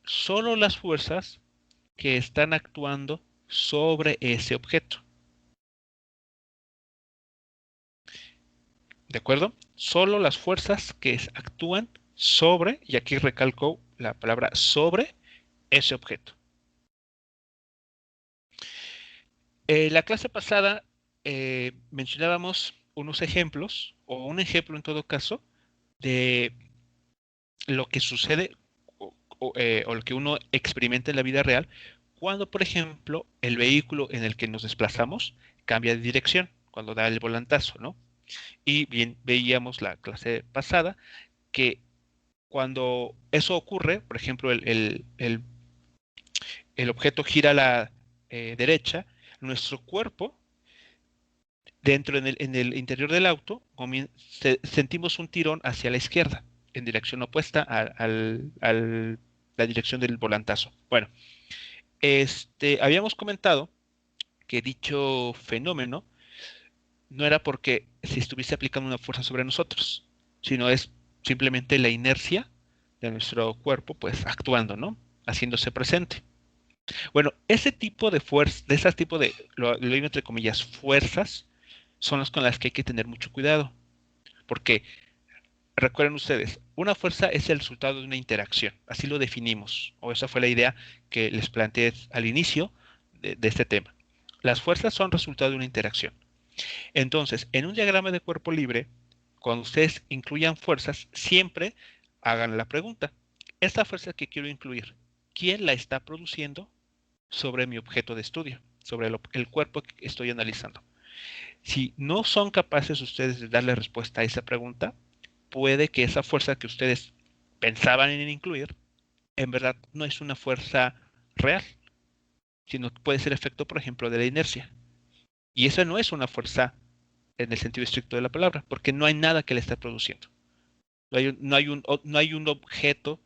solo las fuerzas que están actuando sobre ese objeto. ¿De acuerdo? Solo las fuerzas que actúan sobre, y aquí recalco la palabra sobre, ese objeto. La clase pasada mencionábamos unos ejemplos, o un ejemplo en todo caso, de lo que sucede o lo que uno experimenta en la vida real cuando, por ejemplo, el vehículo en el que nos desplazamos cambia de dirección, cuando da el volantazo, ¿no? Y bien, veíamos la clase pasada que cuando eso ocurre, por ejemplo, el objeto gira a la derecha, nuestro cuerpo, dentro en el interior del auto, sentimos un tirón hacia la izquierda, en dirección opuesta a la dirección del volantazo. Bueno, habíamos comentado que dicho fenómeno no era porque se estuviese aplicando una fuerza sobre nosotros, sino es simplemente la inercia de nuestro cuerpo, pues actuando, ¿no? Haciéndose presente. Bueno, ese tipo de fuerza, de esas tipo de, lo digo entre comillas, fuerzas, son las con las que hay que tener mucho cuidado. Porque, recuerden ustedes, una fuerza es el resultado de una interacción. Así lo definimos. O esa fue la idea que les planteé al inicio de este tema. Las fuerzas son resultado de una interacción. Entonces, en un diagrama de cuerpo libre, cuando ustedes incluyan fuerzas, siempre hagan la pregunta. Esta fuerza que quiero incluir, ¿quién la está produciendo sobre mi objeto de estudio, sobre el cuerpo que estoy analizando? Si no son capaces ustedes de darle respuesta a esa pregunta, puede que esa fuerza que ustedes pensaban en incluir, en verdad no es una fuerza real, sino que puede ser efecto, por ejemplo, de la inercia. Y esa no es una fuerza en el sentido estricto de la palabra, porque no hay nada que le esté produciendo. No hay un objeto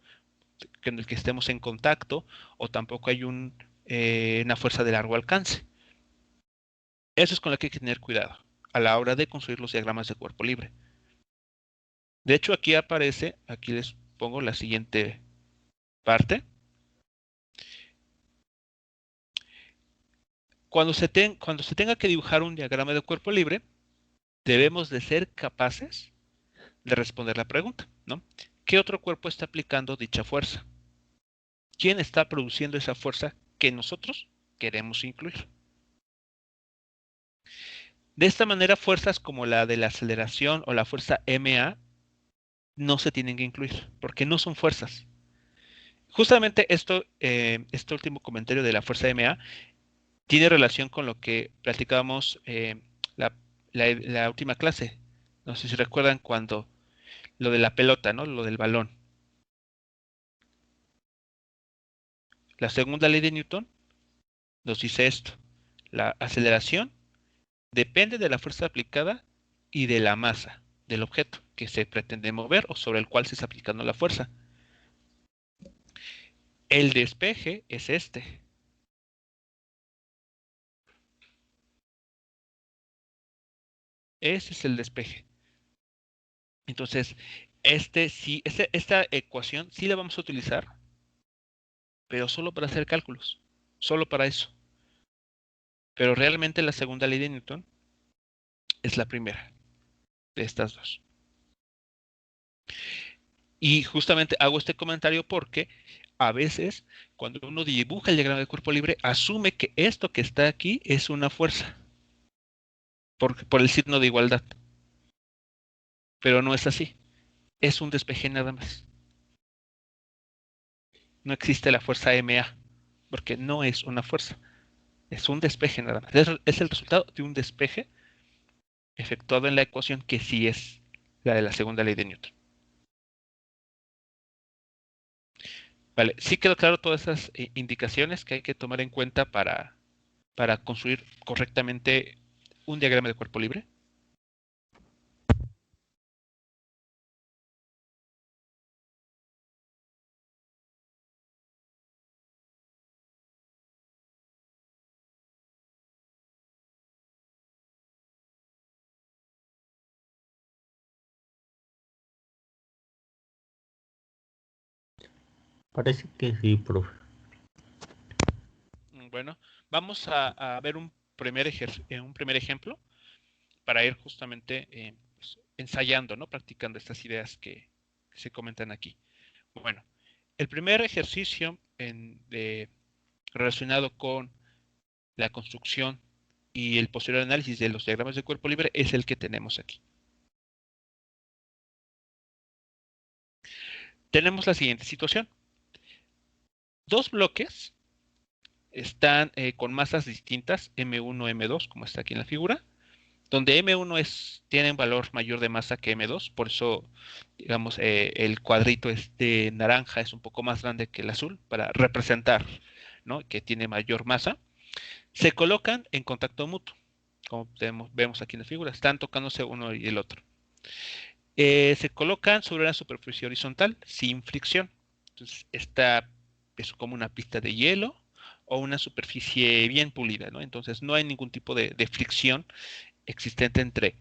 en el que estemos en contacto, o tampoco hay una fuerza de largo alcance. Eso es con lo que hay que tener cuidado a la hora de construir los diagramas de cuerpo libre. De hecho, aquí aparece, aquí les pongo la siguiente parte. Cuando se tenga que dibujar un diagrama de cuerpo libre, debemos de ser capaces de responder la pregunta, ¿no? ¿Qué otro cuerpo está aplicando dicha fuerza? ¿Quién está produciendo esa fuerza que nosotros queremos incluir? De esta manera, fuerzas como la de la aceleración o la fuerza MA no se tienen que incluir, porque no son fuerzas. Justamente este último comentario de la fuerza MA tiene relación con lo que platicábamos la última clase. No sé si recuerdan cuando lo de la pelota, ¿no? Lo del balón. La segunda ley de Newton nos dice esto. La aceleración depende de la fuerza aplicada y de la masa del objeto que se pretende mover o sobre el cual se está aplicando la fuerza. El despeje es este. Ese es el despeje. Entonces, esta ecuación sí la vamos a utilizar, pero solo para hacer cálculos. Solo para eso. Pero realmente la segunda ley de Newton es la primera de estas dos. Y justamente hago este comentario porque a veces cuando uno dibuja el diagrama de cuerpo libre, asume que esto que está aquí es una fuerza por el signo de igualdad. Pero no es así. Es un despeje nada más. No existe la fuerza MA, porque no es una fuerza. Es un despeje nada más. Es el resultado de un despeje efectuado en la ecuación que sí es la de la segunda ley de Newton. Vale, sí quedó claro todas esas indicaciones que hay que tomar en cuenta para construir correctamente un diagrama de cuerpo libre. Parece que sí, profe. Bueno, vamos a ver un primer ejemplo para ir justamente pues, ensayando, ¿no? Practicando estas ideas que se comentan aquí. Bueno, el primer ejercicio relacionado con la construcción y el posterior análisis de los diagramas de cuerpo libre es el que tenemos aquí. Tenemos la siguiente situación. Dos bloques están con masas distintas, M1, M2, como está aquí en la figura, donde M1 tiene un valor mayor de masa que M2, por eso, digamos, el cuadrito naranja es un poco más grande que el azul, para representar, ¿no?, que tiene mayor masa. Se colocan en contacto mutuo, como vemos aquí en la figura, están tocándose uno y el otro. Se colocan sobre una superficie horizontal sin fricción. Entonces, esta es como una pista de hielo o una superficie bien pulida, ¿no? Entonces, no hay ningún tipo de fricción existente entre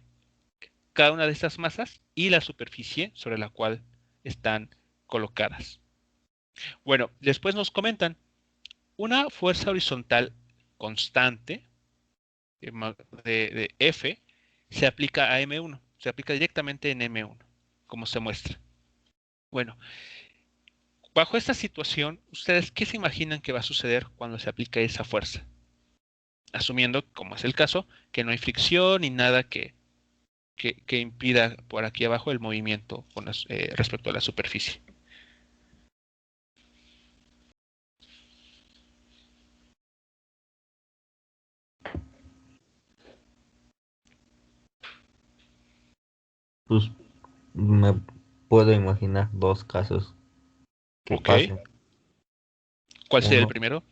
cada una de estas masas y la superficie sobre la cual están colocadas. Bueno, después nos comentan una fuerza horizontal constante de F se aplica a M1, se aplica directamente en M1, como se muestra. Bueno, bajo esta situación, ¿ustedes qué se imaginan que va a suceder cuando se aplica esa fuerza? Asumiendo, como es el caso, que no hay fricción ni nada que impida por aquí abajo el movimiento respecto a la superficie. Pues me puedo imaginar dos casos que Ok. pasen. ¿Cuál sería el Uno, primero?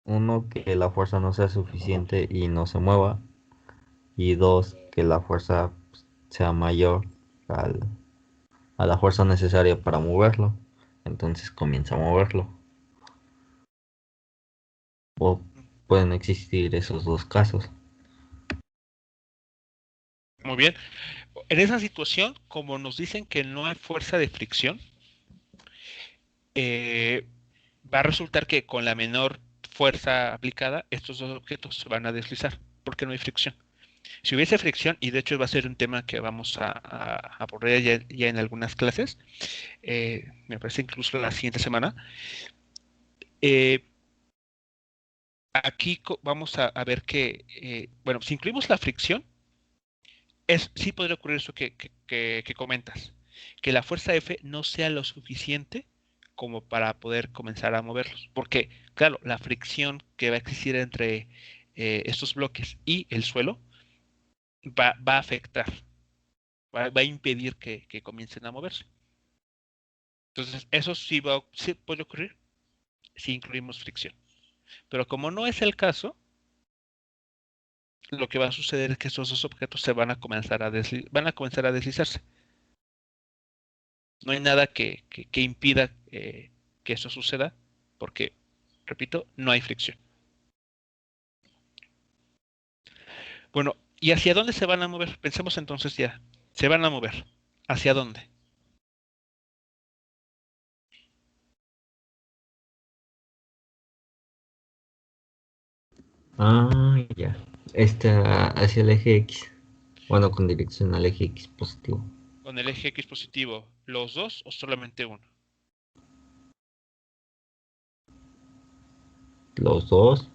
uno, que la fuerza no sea suficiente y no se mueva. Y dos, que la fuerza sea mayor a la fuerza necesaria para moverlo. Entonces comienza a moverlo. O pueden existir esos dos casos. Muy bien. En esa situación, como nos dicen que no hay fuerza de fricción, va a resultar que con la menor fuerza aplicada, estos dos objetos se van a deslizar, porque no hay fricción. Si hubiese fricción, y de hecho va a ser un tema que vamos a abordar ya en algunas clases, me parece incluso la siguiente semana, eh, aquí vamos a ver que, bueno, si incluimos la fricción, sí podría ocurrir eso que comentas, que la fuerza F no sea lo suficiente como para poder comenzar a moverlos. Porque, claro, la fricción que va a existir entre estos bloques y el suelo, va a afectar, va a impedir que comiencen a moverse. Entonces, eso sí puede ocurrir si incluimos fricción. Pero como no es el caso, lo que va a suceder es que estos dos objetos se van a comenzar a deslizarse. No hay nada que impida que eso suceda, porque, repito, no hay fricción. Bueno, ¿y hacia dónde se van a mover? Pensemos entonces ya. Se van a mover. ¿Hacia dónde? Ah, ya. Está hacia el eje X. Bueno, con dirección al eje X positivo. ¿Con el eje X positivo, los dos o solamente uno? Los dos.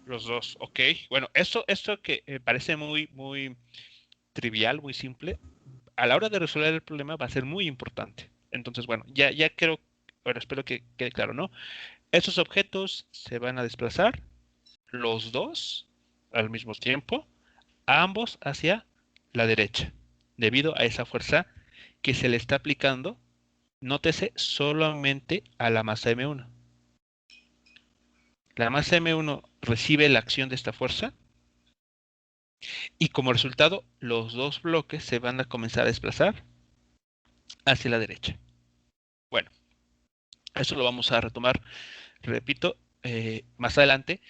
Los dos, ok. Bueno, esto que parece muy trivial, muy simple, a la hora de resolver el problema va a ser muy importante. Entonces, bueno, ya creo, bueno, espero que quede claro, ¿no? Estos objetos se van a desplazar, los dos, al mismo tiempo, ambos hacia la derecha, debido a esa fuerza que se le está aplicando, nótese, solamente a la masa M1. La masa M1 recibe la acción de esta fuerza y como resultado los dos bloques se van a comenzar a desplazar hacia la derecha. Bueno, eso lo vamos a retomar, repito, más adelante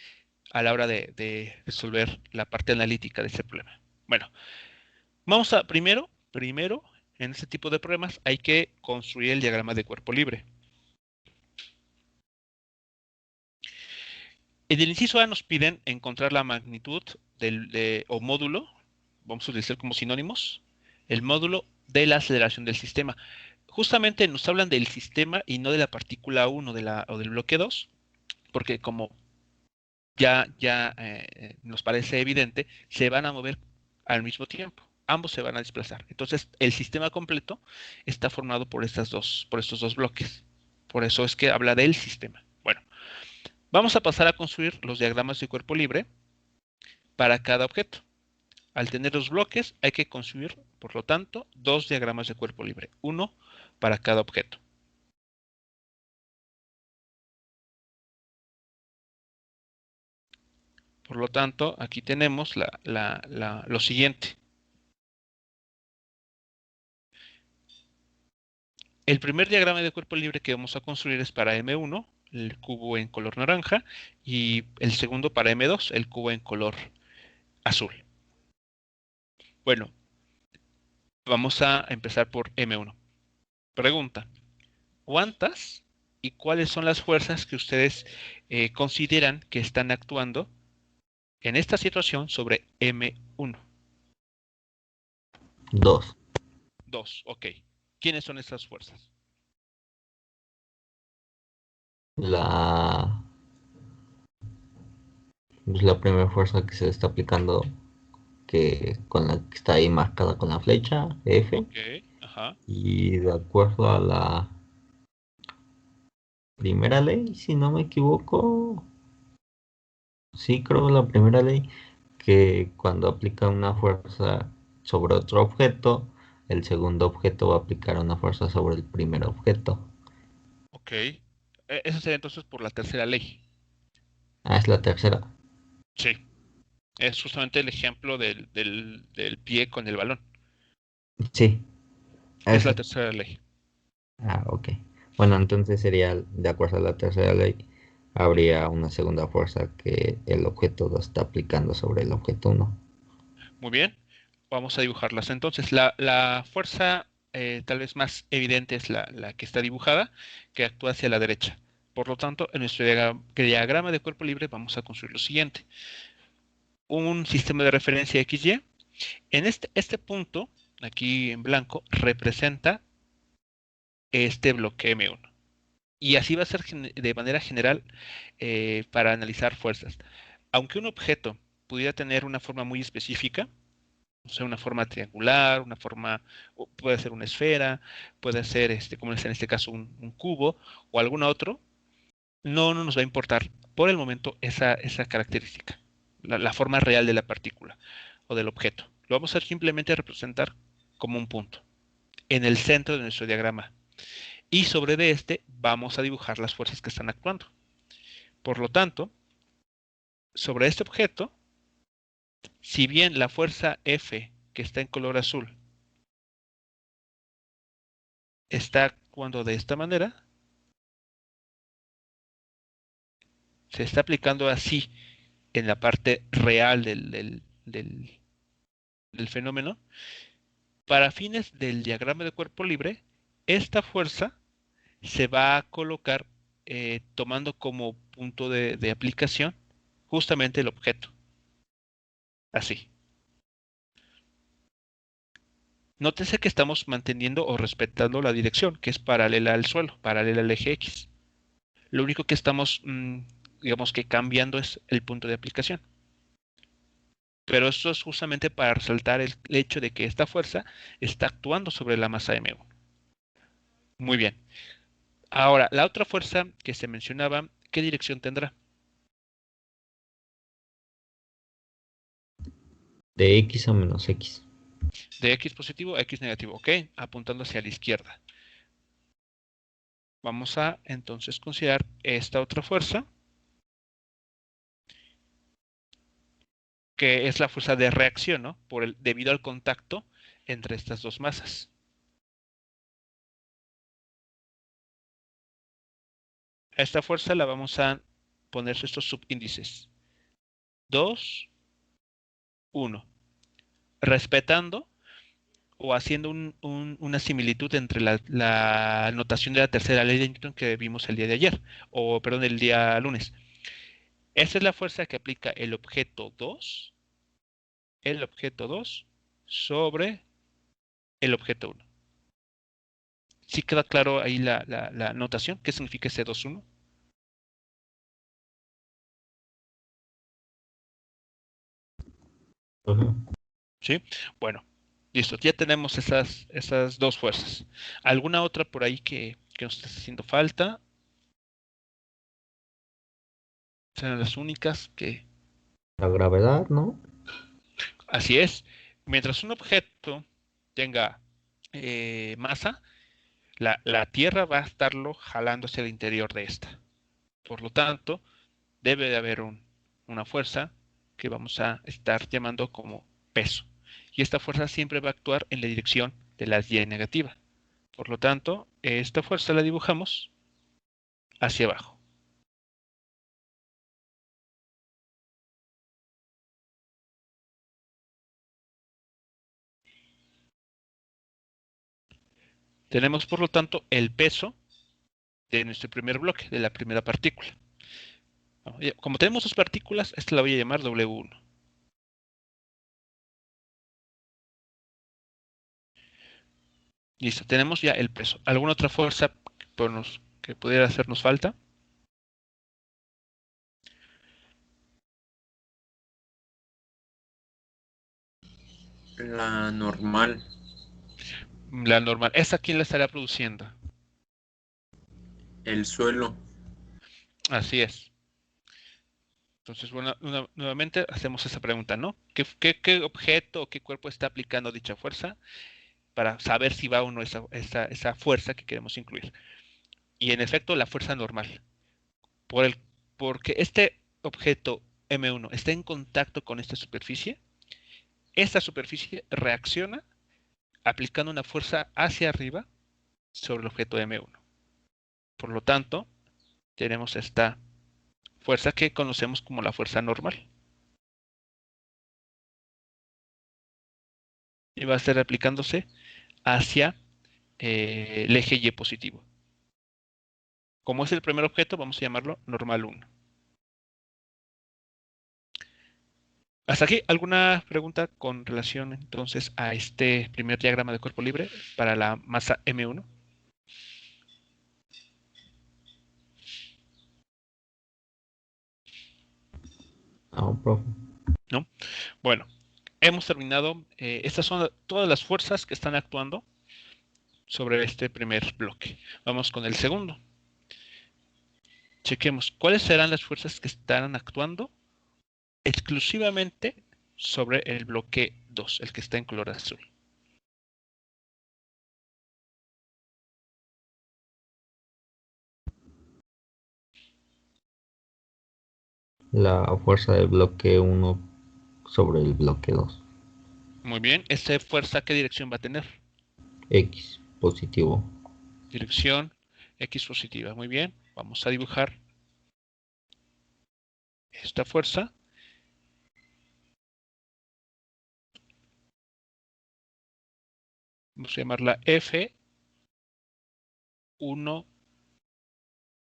a la hora de resolver la parte analítica de este problema. Bueno, vamos a primero, en este tipo de problemas hay que construir el diagrama de cuerpo libre. En el inciso A nos piden encontrar la magnitud o módulo, vamos a utilizar como sinónimos, el módulo de la aceleración del sistema. Justamente nos hablan del sistema y no de la partícula 1 o del bloque 2, porque como ya nos parece evidente, se van a mover al mismo tiempo. Ambos se van a desplazar. Entonces, el sistema completo está formado por estos dos bloques. Por eso es que habla del sistema. Bueno, vamos a pasar a construir los diagramas de cuerpo libre para cada objeto. Al tener los bloques, hay que construir, por lo tanto, dos diagramas de cuerpo libre, uno para cada objeto. Por lo tanto, aquí tenemos lo siguiente. El primer diagrama de cuerpo libre que vamos a construir es para M1, el cubo en color naranja, y el segundo para M2, el cubo en color azul. Bueno, vamos a empezar por M1. Pregunta, ¿cuántas y cuáles son las fuerzas que ustedes consideran que están actuando en esta situación sobre M1? Dos. Dos, ok. ¿Quiénes son estas fuerzas? La, pues la primera fuerza que se le está aplicando, que con la que está ahí marcada con la flecha, F. Ok, ajá. Y de acuerdo a la primera ley, si no me equivoco, sí creo la primera ley, que cuando aplica una fuerza sobre otro objeto, el segundo objeto va a aplicar una fuerza sobre el primer objeto. Ok. Eso sería entonces por la tercera ley. Ah, es la tercera. Sí. Es justamente el ejemplo del pie con el balón. Sí, Es la eso. tercera ley. Ah, ok. Bueno, entonces sería, de acuerdo a la tercera ley, habría una segunda fuerza que el objeto 2 está aplicando sobre el objeto 1. Muy bien. Vamos a dibujarlas. Entonces, la fuerza tal vez más evidente es la que está dibujada, que actúa hacia la derecha. Por lo tanto, en nuestro diagrama de cuerpo libre vamos a construir lo siguiente. Un sistema de referencia XY. En este punto, aquí en blanco, representa este bloque M1. Y así va a ser de manera general para analizar fuerzas. Aunque un objeto pudiera tener una forma muy específica, o sea, una forma triangular, puede ser una esfera, puede ser, como es en este caso, un cubo o algún otro, no nos va a importar por el momento esa característica. la forma real de la partícula o del objeto. Lo vamos a simplemente representar como un punto en el centro de nuestro diagrama. Y sobre de este vamos a dibujar las fuerzas que están actuando. Por lo tanto, sobre este objeto, si bien la fuerza F, que está en color azul, está actuando de esta manera, se está aplicando así en la parte real del fenómeno. Para fines del diagrama de cuerpo libre, esta fuerza se va a colocar tomando como punto de aplicación justamente el objeto. Así. Nótese que estamos manteniendo o respetando la dirección, que es paralela al suelo, paralela al eje X. Lo único que estamos, digamos que cambiando es el punto de aplicación. Pero esto es justamente para resaltar el hecho de que esta fuerza está actuando sobre la masa M1. Muy bien. Ahora, la otra fuerza que se mencionaba, ¿qué dirección tendrá? De X a menos X. De X positivo a X negativo, ok, apuntando hacia la izquierda. Vamos a entonces considerar esta otra fuerza, que es la fuerza de reacción, ¿no? Debido al contacto entre estas dos masas. A esta fuerza la vamos a poner estos subíndices. 2, 1. Respetando o haciendo una similitud entre la notación de la tercera ley de Newton que vimos el día de ayer, o perdón, el día lunes. Esa es la fuerza que aplica el objeto 2 sobre el objeto 1. ¿Sí queda claro ahí la notación? ¿Qué significa ese 2, 1? ¿Sí? Bueno, listo. Ya tenemos esas dos fuerzas. ¿Alguna otra por ahí que nos esté haciendo falta? Serán las únicas que... La gravedad, ¿no? Así es. Mientras un objeto tenga masa, la Tierra va a estarlo jalando hacia el interior de esta. Por lo tanto, debe de haber una fuerza que vamos a estar llamando como peso. Y esta fuerza siempre va a actuar en la dirección de la Y negativa. Por lo tanto, esta fuerza la dibujamos hacia abajo. Tenemos, por lo tanto, el peso de nuestro primer bloque, de la primera partícula. Como tenemos dos partículas, esta la voy a llamar W1. Listo, tenemos ya el peso. ¿Alguna otra fuerza que pudiera hacernos falta? La normal. La normal. ¿Esa quién la estará produciendo? El suelo. Así es. Entonces, bueno, nuevamente hacemos esa pregunta, ¿no? ¿Qué objeto o qué cuerpo está aplicando dicha fuerza para saber si va o no esa fuerza que queremos incluir? Y en efecto, la fuerza normal. Porque este objeto M1 está en contacto con esta superficie reacciona aplicando una fuerza hacia arriba sobre el objeto M1. Por lo tanto, tenemos esta fuerza que conocemos como la fuerza normal. Y va a estar aplicándose hacia el eje Y positivo. Como es el primer objeto, vamos a llamarlo normal 1. ¿Hasta aquí alguna pregunta con relación entonces a este primer diagrama de cuerpo libre para la masa M1? No, profe. ¿No? Bueno, hemos terminado. Estas son todas las fuerzas que están actuando sobre este primer bloque. Vamos con el segundo. Chequemos cuáles serán las fuerzas que estarán actuando exclusivamente sobre el bloque 2, el que está en color azul. La fuerza del bloque 1 sobre el bloque 2. Muy bien, ¿esta fuerza qué dirección va a tener? X, positivo. Dirección X positiva. Muy bien, vamos a dibujar esta fuerza. Vamos a llamarla F1,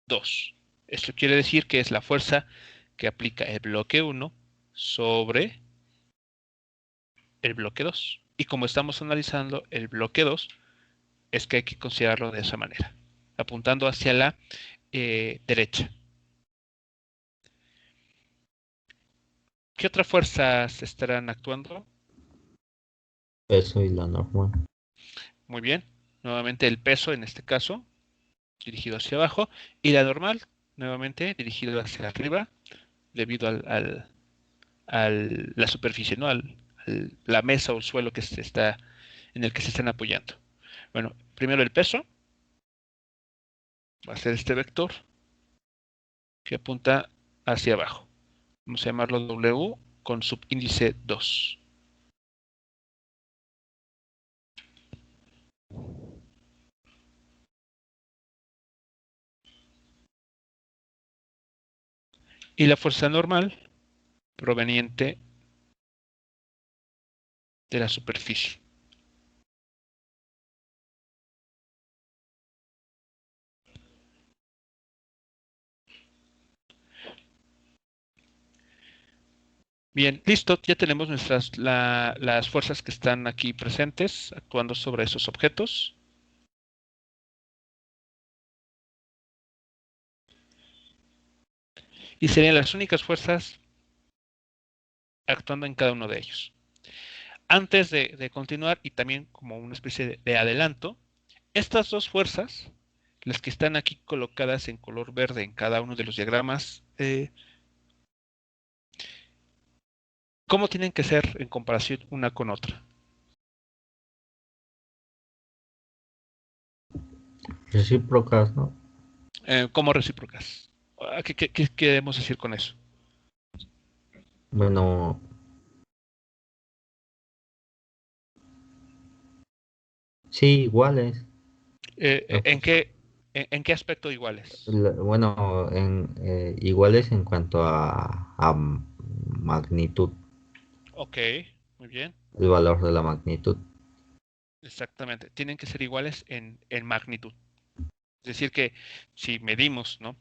2. Esto quiere decir que es la fuerza que aplica el bloque 1 sobre el bloque 2. Y como estamos analizando el bloque 2, es que hay que considerarlo de esa manera, apuntando hacia la derecha. ¿Qué otras fuerzas estarán actuando? Peso y la normal. Muy bien. Nuevamente el peso, en este caso, dirigido hacia abajo, y la normal, nuevamente dirigido hacia arriba, debido a la superficie, ¿no? La mesa o el suelo que en el que se están apoyando. Bueno, primero el peso va a ser este vector que apunta hacia abajo. Vamos a llamarlo W con subíndice 2. Y la fuerza normal proveniente de la superficie. Bien, listo, ya tenemos las fuerzas que están aquí presentes actuando sobre esos objetos. Y serían las únicas fuerzas actuando en cada uno de ellos. Antes de continuar, y también como una especie de adelanto, estas dos fuerzas, las que están aquí colocadas en color verde en cada uno de los diagramas, ¿cómo tienen que ser en comparación una con otra? Recíprocas, ¿no? ¿Cómo recíprocas? ¿Qué queremos decir con eso? Bueno, sí, iguales. ¿En qué aspecto iguales? Bueno, iguales en cuanto a magnitud, Ok, muy bien. el valor de la magnitud. Exactamente. Tienen que ser iguales en magnitud. Es decir, que si medimos, ¿no?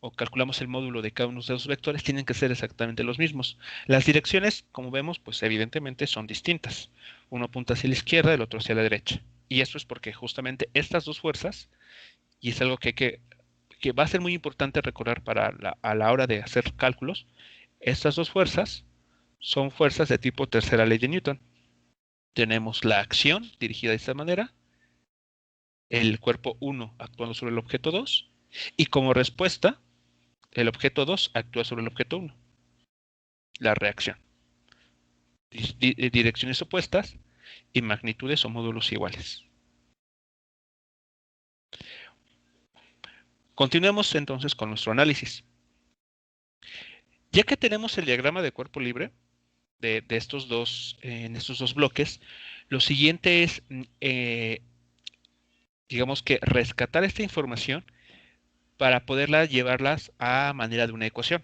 O calculamos el módulo de cada uno de los vectores, tienen que ser exactamente los mismos. Las direcciones, como vemos, pues evidentemente son distintas. Uno apunta hacia la izquierda, el otro hacia la derecha. Y esto es porque justamente estas dos fuerzas, y es algo que va a ser muy importante recordar a la hora de hacer cálculos, estas dos fuerzas son fuerzas de tipo tercera ley de Newton. Tenemos la acción dirigida de esta manera, el cuerpo 1 actuando sobre el objeto 2, y como respuesta, el objeto 2 actúa sobre el objeto 1. La reacción. Direcciones opuestas y magnitudes o módulos iguales. Continuemos entonces con nuestro análisis. Ya que tenemos el diagrama de cuerpo libre de estos dos, en estos dos bloques, lo siguiente es, digamos que rescatar esta información para poderla llevarlas a manera de una ecuación,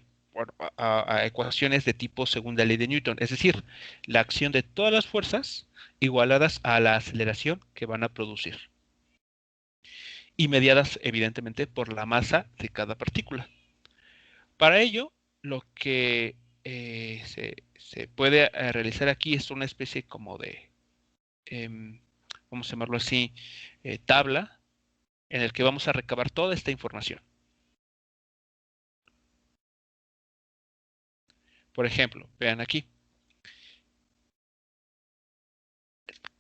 a ecuaciones de tipo segunda ley de Newton, es decir, la acción de todas las fuerzas igualadas a la aceleración que van a producir y mediadas evidentemente por la masa de cada partícula. Para ello, lo que se puede realizar aquí es una especie como de, vamos a llamarlo así, tabla en el que vamos a recabar toda esta información. Por ejemplo, vean aquí.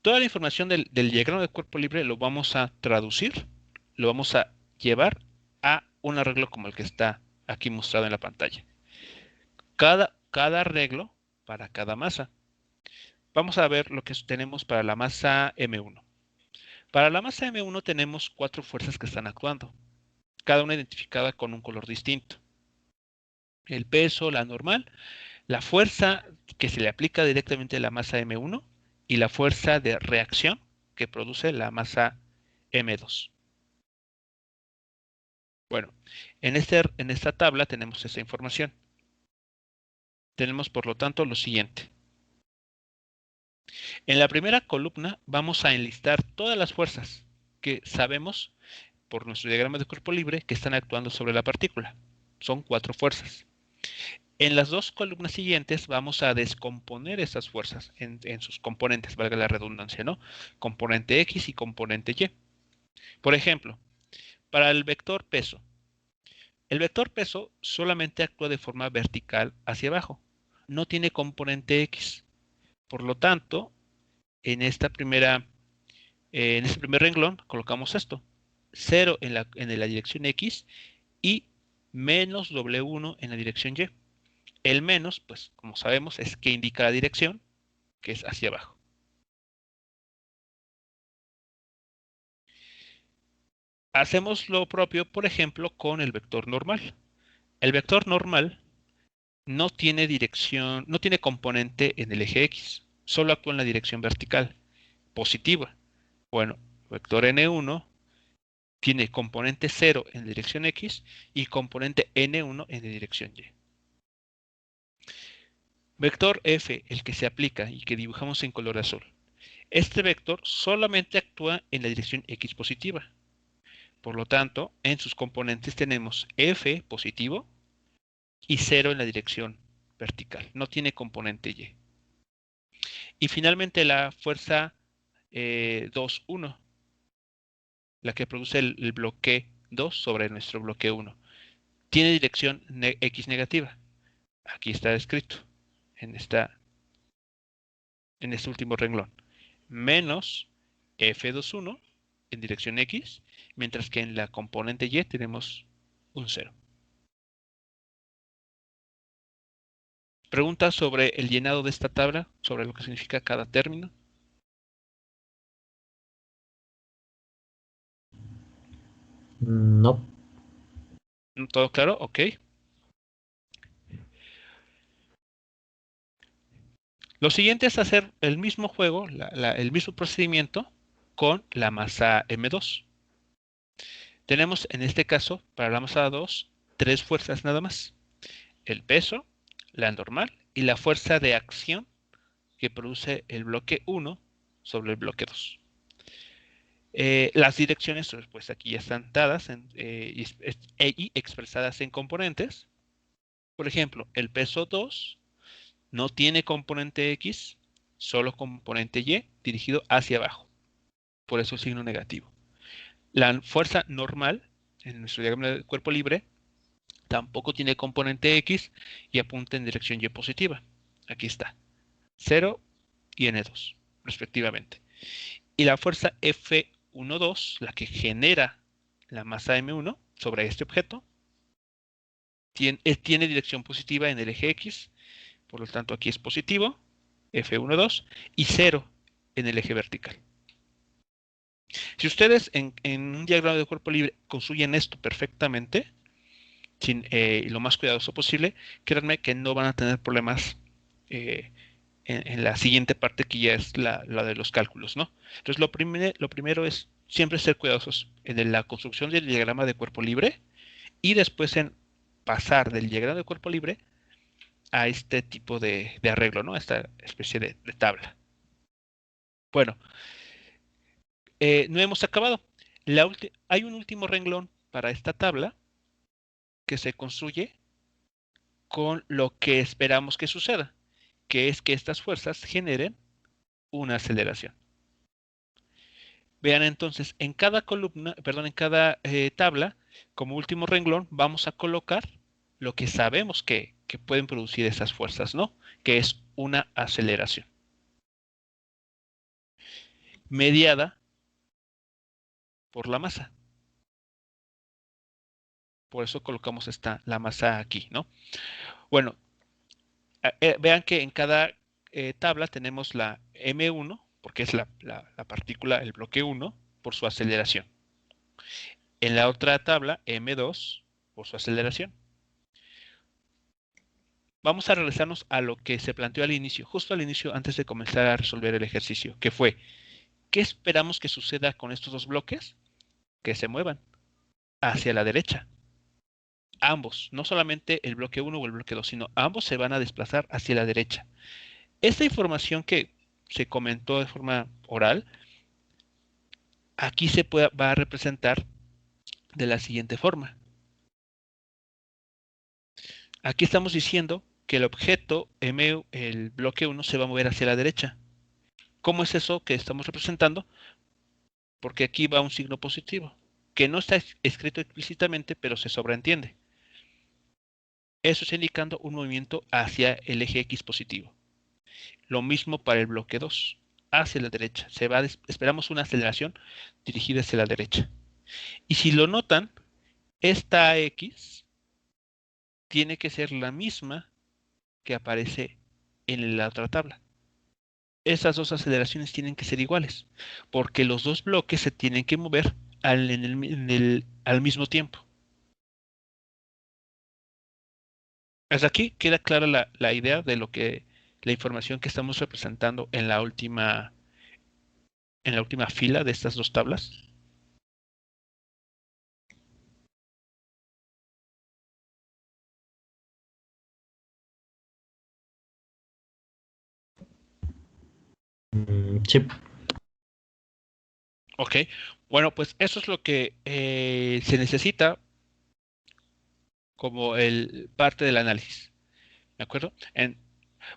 Toda la información del diagrama de cuerpo libre lo vamos a traducir, lo vamos a llevar a un arreglo como el que está aquí mostrado en la pantalla. cada arreglo para cada masa. Vamos a ver lo que tenemos para la masa M1. Para la masa M1 tenemos 4 fuerzas que están actuando, cada una identificada con un color distinto. El peso, la normal, la fuerza que se le aplica directamente a la masa M1 y la fuerza de reacción que produce la masa M2. Bueno, en esta tabla tenemos esa información. Tenemos, por lo tanto, lo siguiente. En la primera columna vamos a enlistar todas las fuerzas que sabemos por nuestro diagrama de cuerpo libre que están actuando sobre la partícula. Son 4 fuerzas. En las 2 columnas siguientes vamos a descomponer esas fuerzas en sus componentes, valga la redundancia, ¿no? Componente X y componente Y. Por ejemplo, para el vector peso. El vector peso solamente actúa de forma vertical hacia abajo. No tiene componente X. Por lo tanto, en este primer renglón colocamos esto. 0 en la dirección X y menos W1 en la dirección Y. El menos, pues como sabemos, es que indica la dirección, que es hacia abajo. Hacemos lo propio, por ejemplo, con el vector normal. El vector normal no tiene dirección, no tiene componente en el eje X, solo actúa en la dirección vertical, positiva. Bueno, vector N1 tiene componente 0 en la dirección X y componente N1 en la dirección Y. Vector F, el que se aplica y que dibujamos en color azul. Este vector solamente actúa en la dirección X positiva. Por lo tanto, en sus componentes tenemos F positivo y 0 en la dirección vertical. No tiene componente Y. Y finalmente la fuerza 2,1, la que produce el bloque 2 sobre nuestro bloque 1. Tiene dirección X negativa. Aquí está escrito en este último renglón. Menos F21 en dirección X, mientras que en la componente Y tenemos un 0. Preguntas sobre el llenado de esta tabla, sobre lo que significa cada término. No. ¿Todo claro? Ok. Lo siguiente es hacer el mismo juego, el mismo procedimiento con la masa M2. Tenemos en este caso, para la masa 2, 3 fuerzas nada más. El peso, la normal y la fuerza de acción que produce el bloque 1 sobre el bloque 2. Las direcciones, pues aquí ya están dadas y expresadas en componentes. Por ejemplo, el peso 2 no tiene componente X, solo componente Y dirigido hacia abajo. Por eso el signo negativo. La fuerza normal, en nuestro diagrama de cuerpo libre, tampoco tiene componente X y apunta en dirección Y positiva. Aquí está. 0 y N2, respectivamente. Y la fuerza F12, la que genera la masa M1 sobre este objeto, tiene dirección positiva en el eje X, por lo tanto aquí es positivo, F12, y 0 en el eje vertical. Si ustedes en un diagrama de cuerpo libre construyen esto perfectamente, y lo más cuidadoso posible, créanme que no van a tener problemas en la siguiente parte, que ya es la de los cálculos, ¿no? Entonces, lo primero es siempre ser cuidadosos en la construcción del diagrama de cuerpo libre y después en pasar del diagrama de cuerpo libre a este tipo de arreglo, ¿no? A esta especie de tabla. Bueno, no hemos acabado. Hay un último renglón para esta tabla que se construye con lo que esperamos que suceda, que es que estas fuerzas generen una aceleración. Vean entonces, en cada columna, perdón, en cada tabla, como último renglón, vamos a colocar lo que sabemos que pueden producir esas fuerzas, ¿no? Que es una aceleración mediada por la masa. Por eso colocamos la masa aquí, ¿no? Bueno, Vean que en cada tabla tenemos la M1, porque es la partícula, el bloque 1, por su aceleración. En la otra tabla, M2, por su aceleración. Vamos a regresarnos a lo que se planteó al inicio, justo al inicio, antes de comenzar a resolver el ejercicio, que fue, ¿qué esperamos que suceda con estos dos bloques? Que se muevan hacia la derecha. Ambos, no solamente el bloque 1 o el bloque 2, sino ambos se van a desplazar hacia la derecha. Esta información que se comentó de forma oral, aquí va a representar de la siguiente forma. Aquí estamos diciendo que el objeto M, el bloque 1, se va a mover hacia la derecha. ¿Cómo es eso que estamos representando? Porque aquí va un signo positivo, que no está escrito explícitamente, pero se sobreentiende. Eso está indicando un movimiento hacia el eje X positivo. Lo mismo para el bloque 2, hacia la derecha. Esperamos una aceleración dirigida hacia la derecha. Y si lo notan, esta X tiene que ser la misma que aparece en la otra tabla. Esas dos aceleraciones tienen que ser iguales, porque los dos bloques se tienen que mover al mismo tiempo. Hasta aquí queda clara la idea de la información que estamos representando en la última fila de estas dos tablas. Sí. Ok, bueno, pues eso es lo que se necesita como parte del análisis. ¿De acuerdo?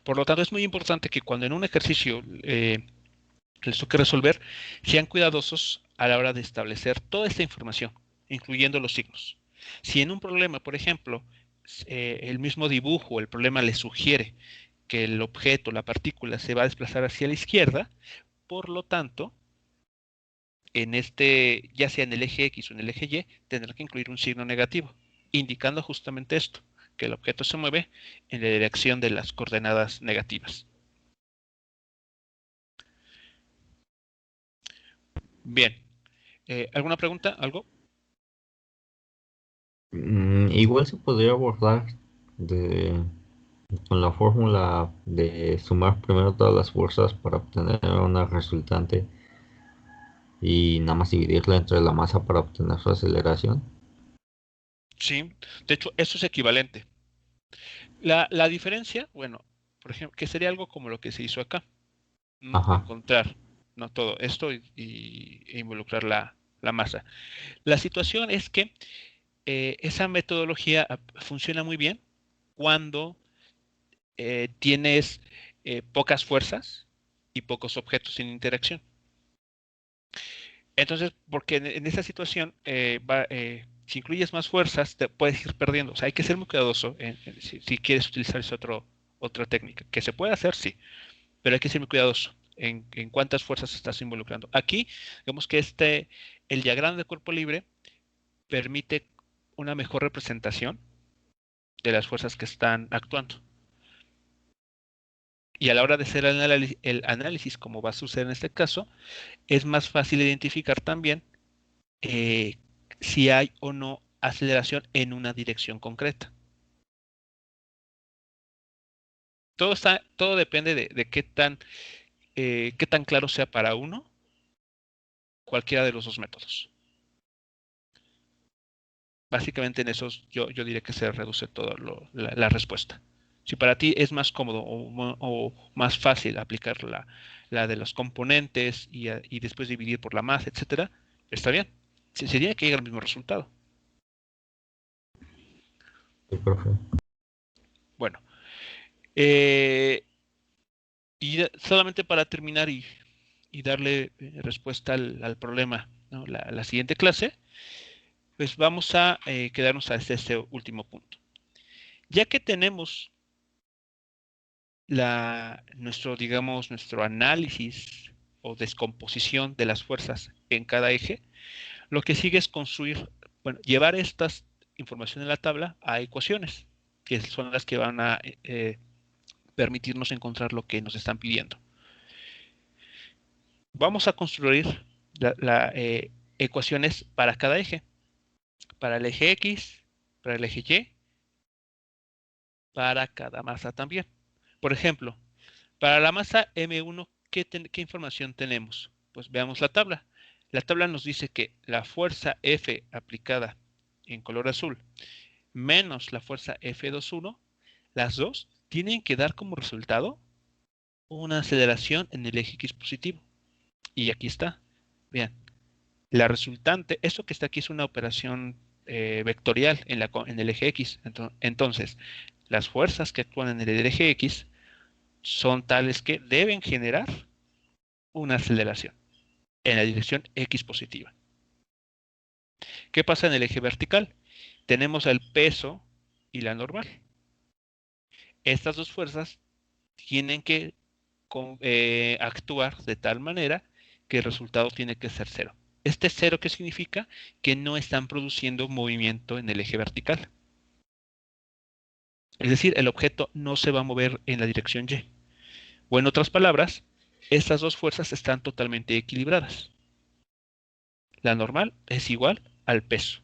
Por lo tanto, es muy importante que cuando en un ejercicio les toque resolver, sean cuidadosos a la hora de establecer toda esta información, incluyendo los signos. Si en un problema, por ejemplo, el mismo dibujo, el problema les sugiere que el objeto, la partícula, se va a desplazar hacia la izquierda, por lo tanto, ya sea en el eje X o en el eje Y, tendrá que incluir un signo negativo, indicando justamente esto, que el objeto se mueve en la dirección de las coordenadas negativas. Bien. ¿Alguna pregunta? ¿Algo? Igual se podría abordar con la fórmula de sumar primero todas las fuerzas para obtener una resultante y nada más dividirla entre la masa para obtener su aceleración. Sí. De hecho, eso es equivalente. La diferencia, bueno, por ejemplo, que sería algo como lo que se hizo acá, ¿no? Ajá. Encontrar, ¿no? Todo esto e involucrar la masa. La situación es que esa metodología funciona muy bien cuando tienes pocas fuerzas y pocos objetos en interacción. Entonces, porque en esa situación, si incluyes más fuerzas, te puedes ir perdiendo. O sea, hay que ser muy cuidadoso si quieres utilizar otra técnica. Que se puede hacer, sí, pero hay que ser muy cuidadoso en cuántas fuerzas estás involucrando. Aquí, vemos que el diagrama de cuerpo libre permite una mejor representación de las fuerzas que están actuando. Y a la hora de hacer el análisis, como va a suceder en este caso, es más fácil identificar también eh, si hay o no aceleración en una dirección concreta. Todo depende de qué tan claro sea para uno cualquiera de los dos métodos. Básicamente en esos yo diría que se reduce toda la respuesta. Si para ti es más cómodo o más fácil aplicar la de los componentes y después dividir por la masa, etcétera, está bien. Sería que llegue al mismo resultado. Sí, profe. Bueno, y solamente para terminar y darle respuesta al problema, ¿no? La siguiente clase, pues vamos a quedarnos hasta este último punto. Ya que tenemos nuestro análisis o descomposición de las fuerzas en cada eje, lo que sigue es llevar estas información en la tabla a ecuaciones, que son las que van a permitirnos encontrar lo que nos están pidiendo. Vamos a construir ecuaciones para cada eje. Para el eje X, para el eje Y, para cada masa también. Por ejemplo, para la masa M1, ¿qué información tenemos? Pues veamos la tabla. La tabla nos dice que la fuerza F aplicada en color azul menos la fuerza F21, las dos tienen que dar como resultado una aceleración en el eje X positivo. Y aquí está. Vean, la resultante, esto que está aquí es una operación vectorial en el eje X. Entonces, las fuerzas que actúan en el eje X son tales que deben generar una aceleración en la dirección X positiva. ¿Qué pasa en el eje vertical? Tenemos el peso y la normal. Estas dos fuerzas tienen que actuar de tal manera que el resultado tiene que ser cero. Este cero, ¿qué significa? Que no están produciendo movimiento en el eje vertical. Es decir, el objeto no se va a mover en la dirección Y. O en otras palabras, estas dos fuerzas están totalmente equilibradas. La normal es igual al peso.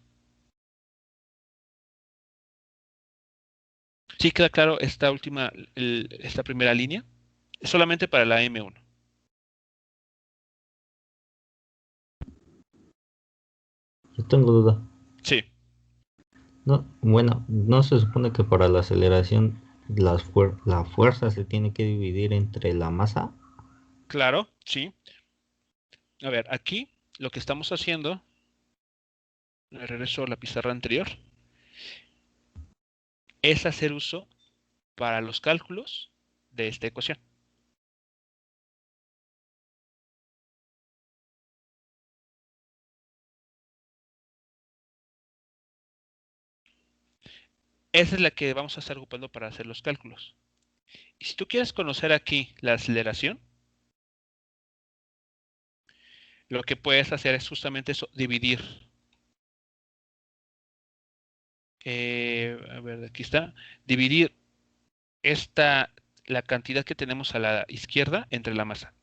¿Sí queda claro esta primera línea? Es solamente para la M1. Yo tengo duda. Sí, No, bueno, ¿no se supone que para la aceleración la fuerza se tiene que dividir entre la masa? claro, sí. A ver, aquí lo que estamos haciendo, regreso a la pizarra anterior, es hacer uso para los cálculos de esta ecuación. Esa es la que vamos a estar ocupando para hacer los cálculos. Y si tú quieres conocer aquí la aceleración, lo que puedes hacer es justamente eso, dividir. A ver, aquí está. Dividir la cantidad que tenemos a la izquierda entre la masa.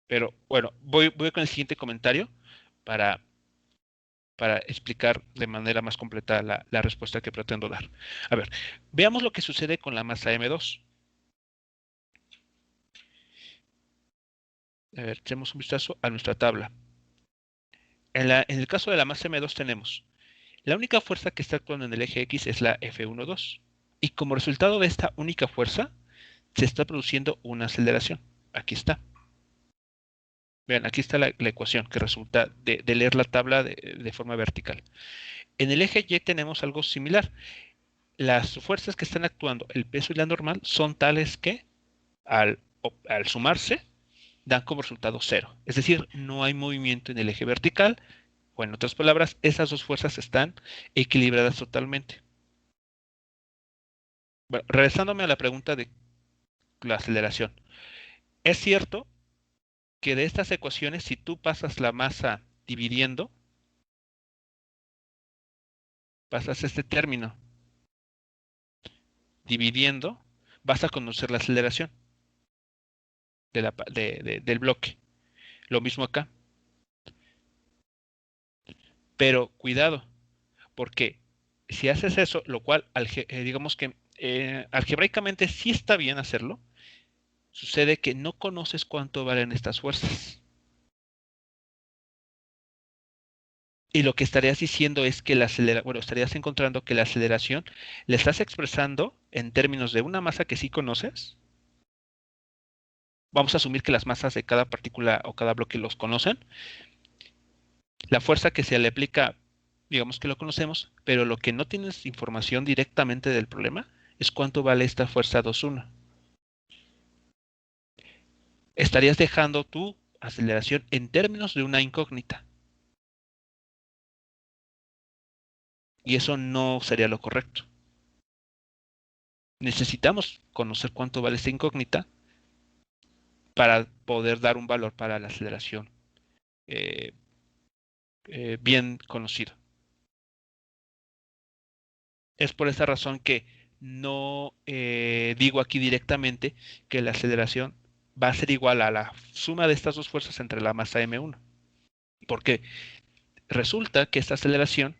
Pero bueno, voy con el siguiente comentario para, para explicar de manera más completa la respuesta que pretendo dar. A ver, veamos lo que sucede con la masa M2. A ver, echemos un vistazo a nuestra tabla. En el caso de la masa M2 tenemos la única fuerza que está actuando en el eje X es la F12. Y como resultado de esta única fuerza, se está produciendo una aceleración. Aquí está. Vean, aquí está la ecuación que resulta de leer la tabla de forma vertical. En el eje Y tenemos algo similar. Las fuerzas que están actuando, el peso y la normal, son tales que al sumarse dan como resultado cero. Es decir, no hay movimiento en el eje vertical, o en otras palabras, esas dos fuerzas están equilibradas totalmente. Bueno, regresándome a la pregunta de la aceleración. Es cierto que de estas ecuaciones, si tú pasas la masa dividiendo, pasas este término dividiendo, vas a conocer la aceleración del bloque. Lo mismo acá. Pero cuidado, porque si haces eso, lo cual digamos que algebraicamente sí está bien hacerlo, sucede que no conoces cuánto valen estas fuerzas. Y lo que estarías diciendo es que estarías encontrando que la aceleración la estás expresando en términos de una masa que sí conoces. Vamos a asumir que las masas de cada partícula o cada bloque los conocen. La fuerza que se le aplica, digamos que lo conocemos, pero lo que no tienes información directamente del problema es cuánto vale esta fuerza 2,1. Estarías dejando tu aceleración en términos de una incógnita. Y eso no sería lo correcto. Necesitamos conocer cuánto vale esta incógnita para poder dar un valor para la aceleración eh, bien conocido. Es por esa razón que no digo aquí directamente que la aceleración va a ser igual a la suma de estas dos fuerzas entre la masa m1. Porque resulta que esta aceleración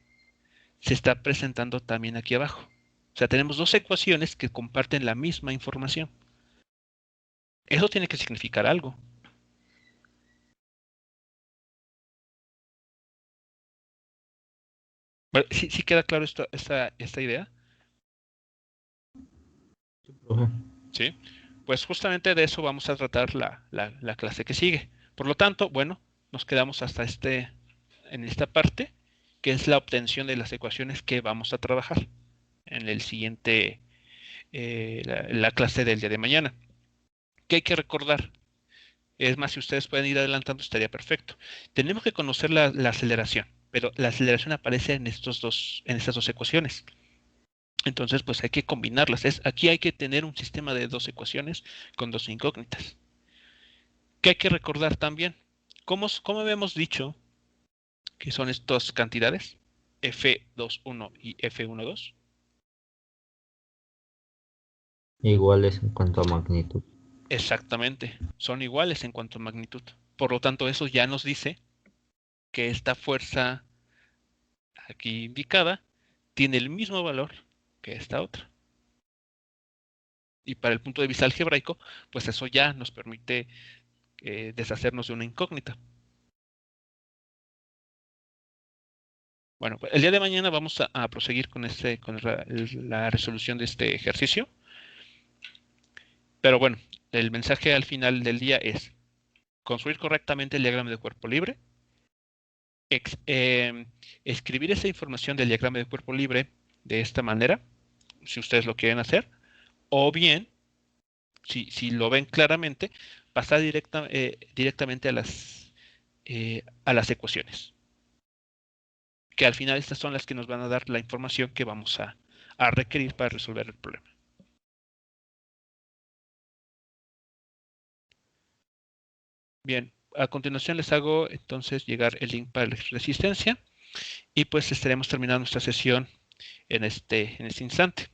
se está presentando también aquí abajo. O sea, tenemos dos ecuaciones que comparten la misma información. Eso tiene que significar algo. Bueno, ¿sí queda claro esta idea? Sí. Pues justamente de eso vamos a tratar la clase que sigue. Por lo tanto, bueno, nos quedamos hasta en esta parte, que es la obtención de las ecuaciones que vamos a trabajar en el siguiente, la clase del día de mañana. ¿Qué hay que recordar? Es más, si ustedes pueden ir adelantando, estaría perfecto. Tenemos que conocer la aceleración, pero la aceleración aparece en estas dos ecuaciones. Entonces, pues hay que combinarlas. Aquí hay que tener un sistema de dos ecuaciones con dos incógnitas. ¿Qué hay que recordar también? ¿Cómo habíamos dicho que son estas cantidades? F21 y F12. Iguales en cuanto a magnitud. Exactamente, son iguales en cuanto a magnitud. Por lo tanto, eso ya nos dice que esta fuerza aquí indicada tiene el mismo valor que esta otra. Y para el punto de vista algebraico, pues eso ya nos permite deshacernos de una incógnita. Bueno, el día de mañana vamos a proseguir con la resolución de este ejercicio. Pero bueno, el mensaje al final del día es construir correctamente el diagrama de cuerpo libre, escribir esa información del diagrama de cuerpo libre de esta manera, si ustedes lo quieren hacer, o bien, si lo ven claramente, pasar directamente a las ecuaciones, que al final estas son las que nos van a dar la información que vamos a requerir para resolver el problema. Bien, a continuación les hago entonces llegar el link para la resistencia y pues estaremos terminando nuestra sesión en este instante.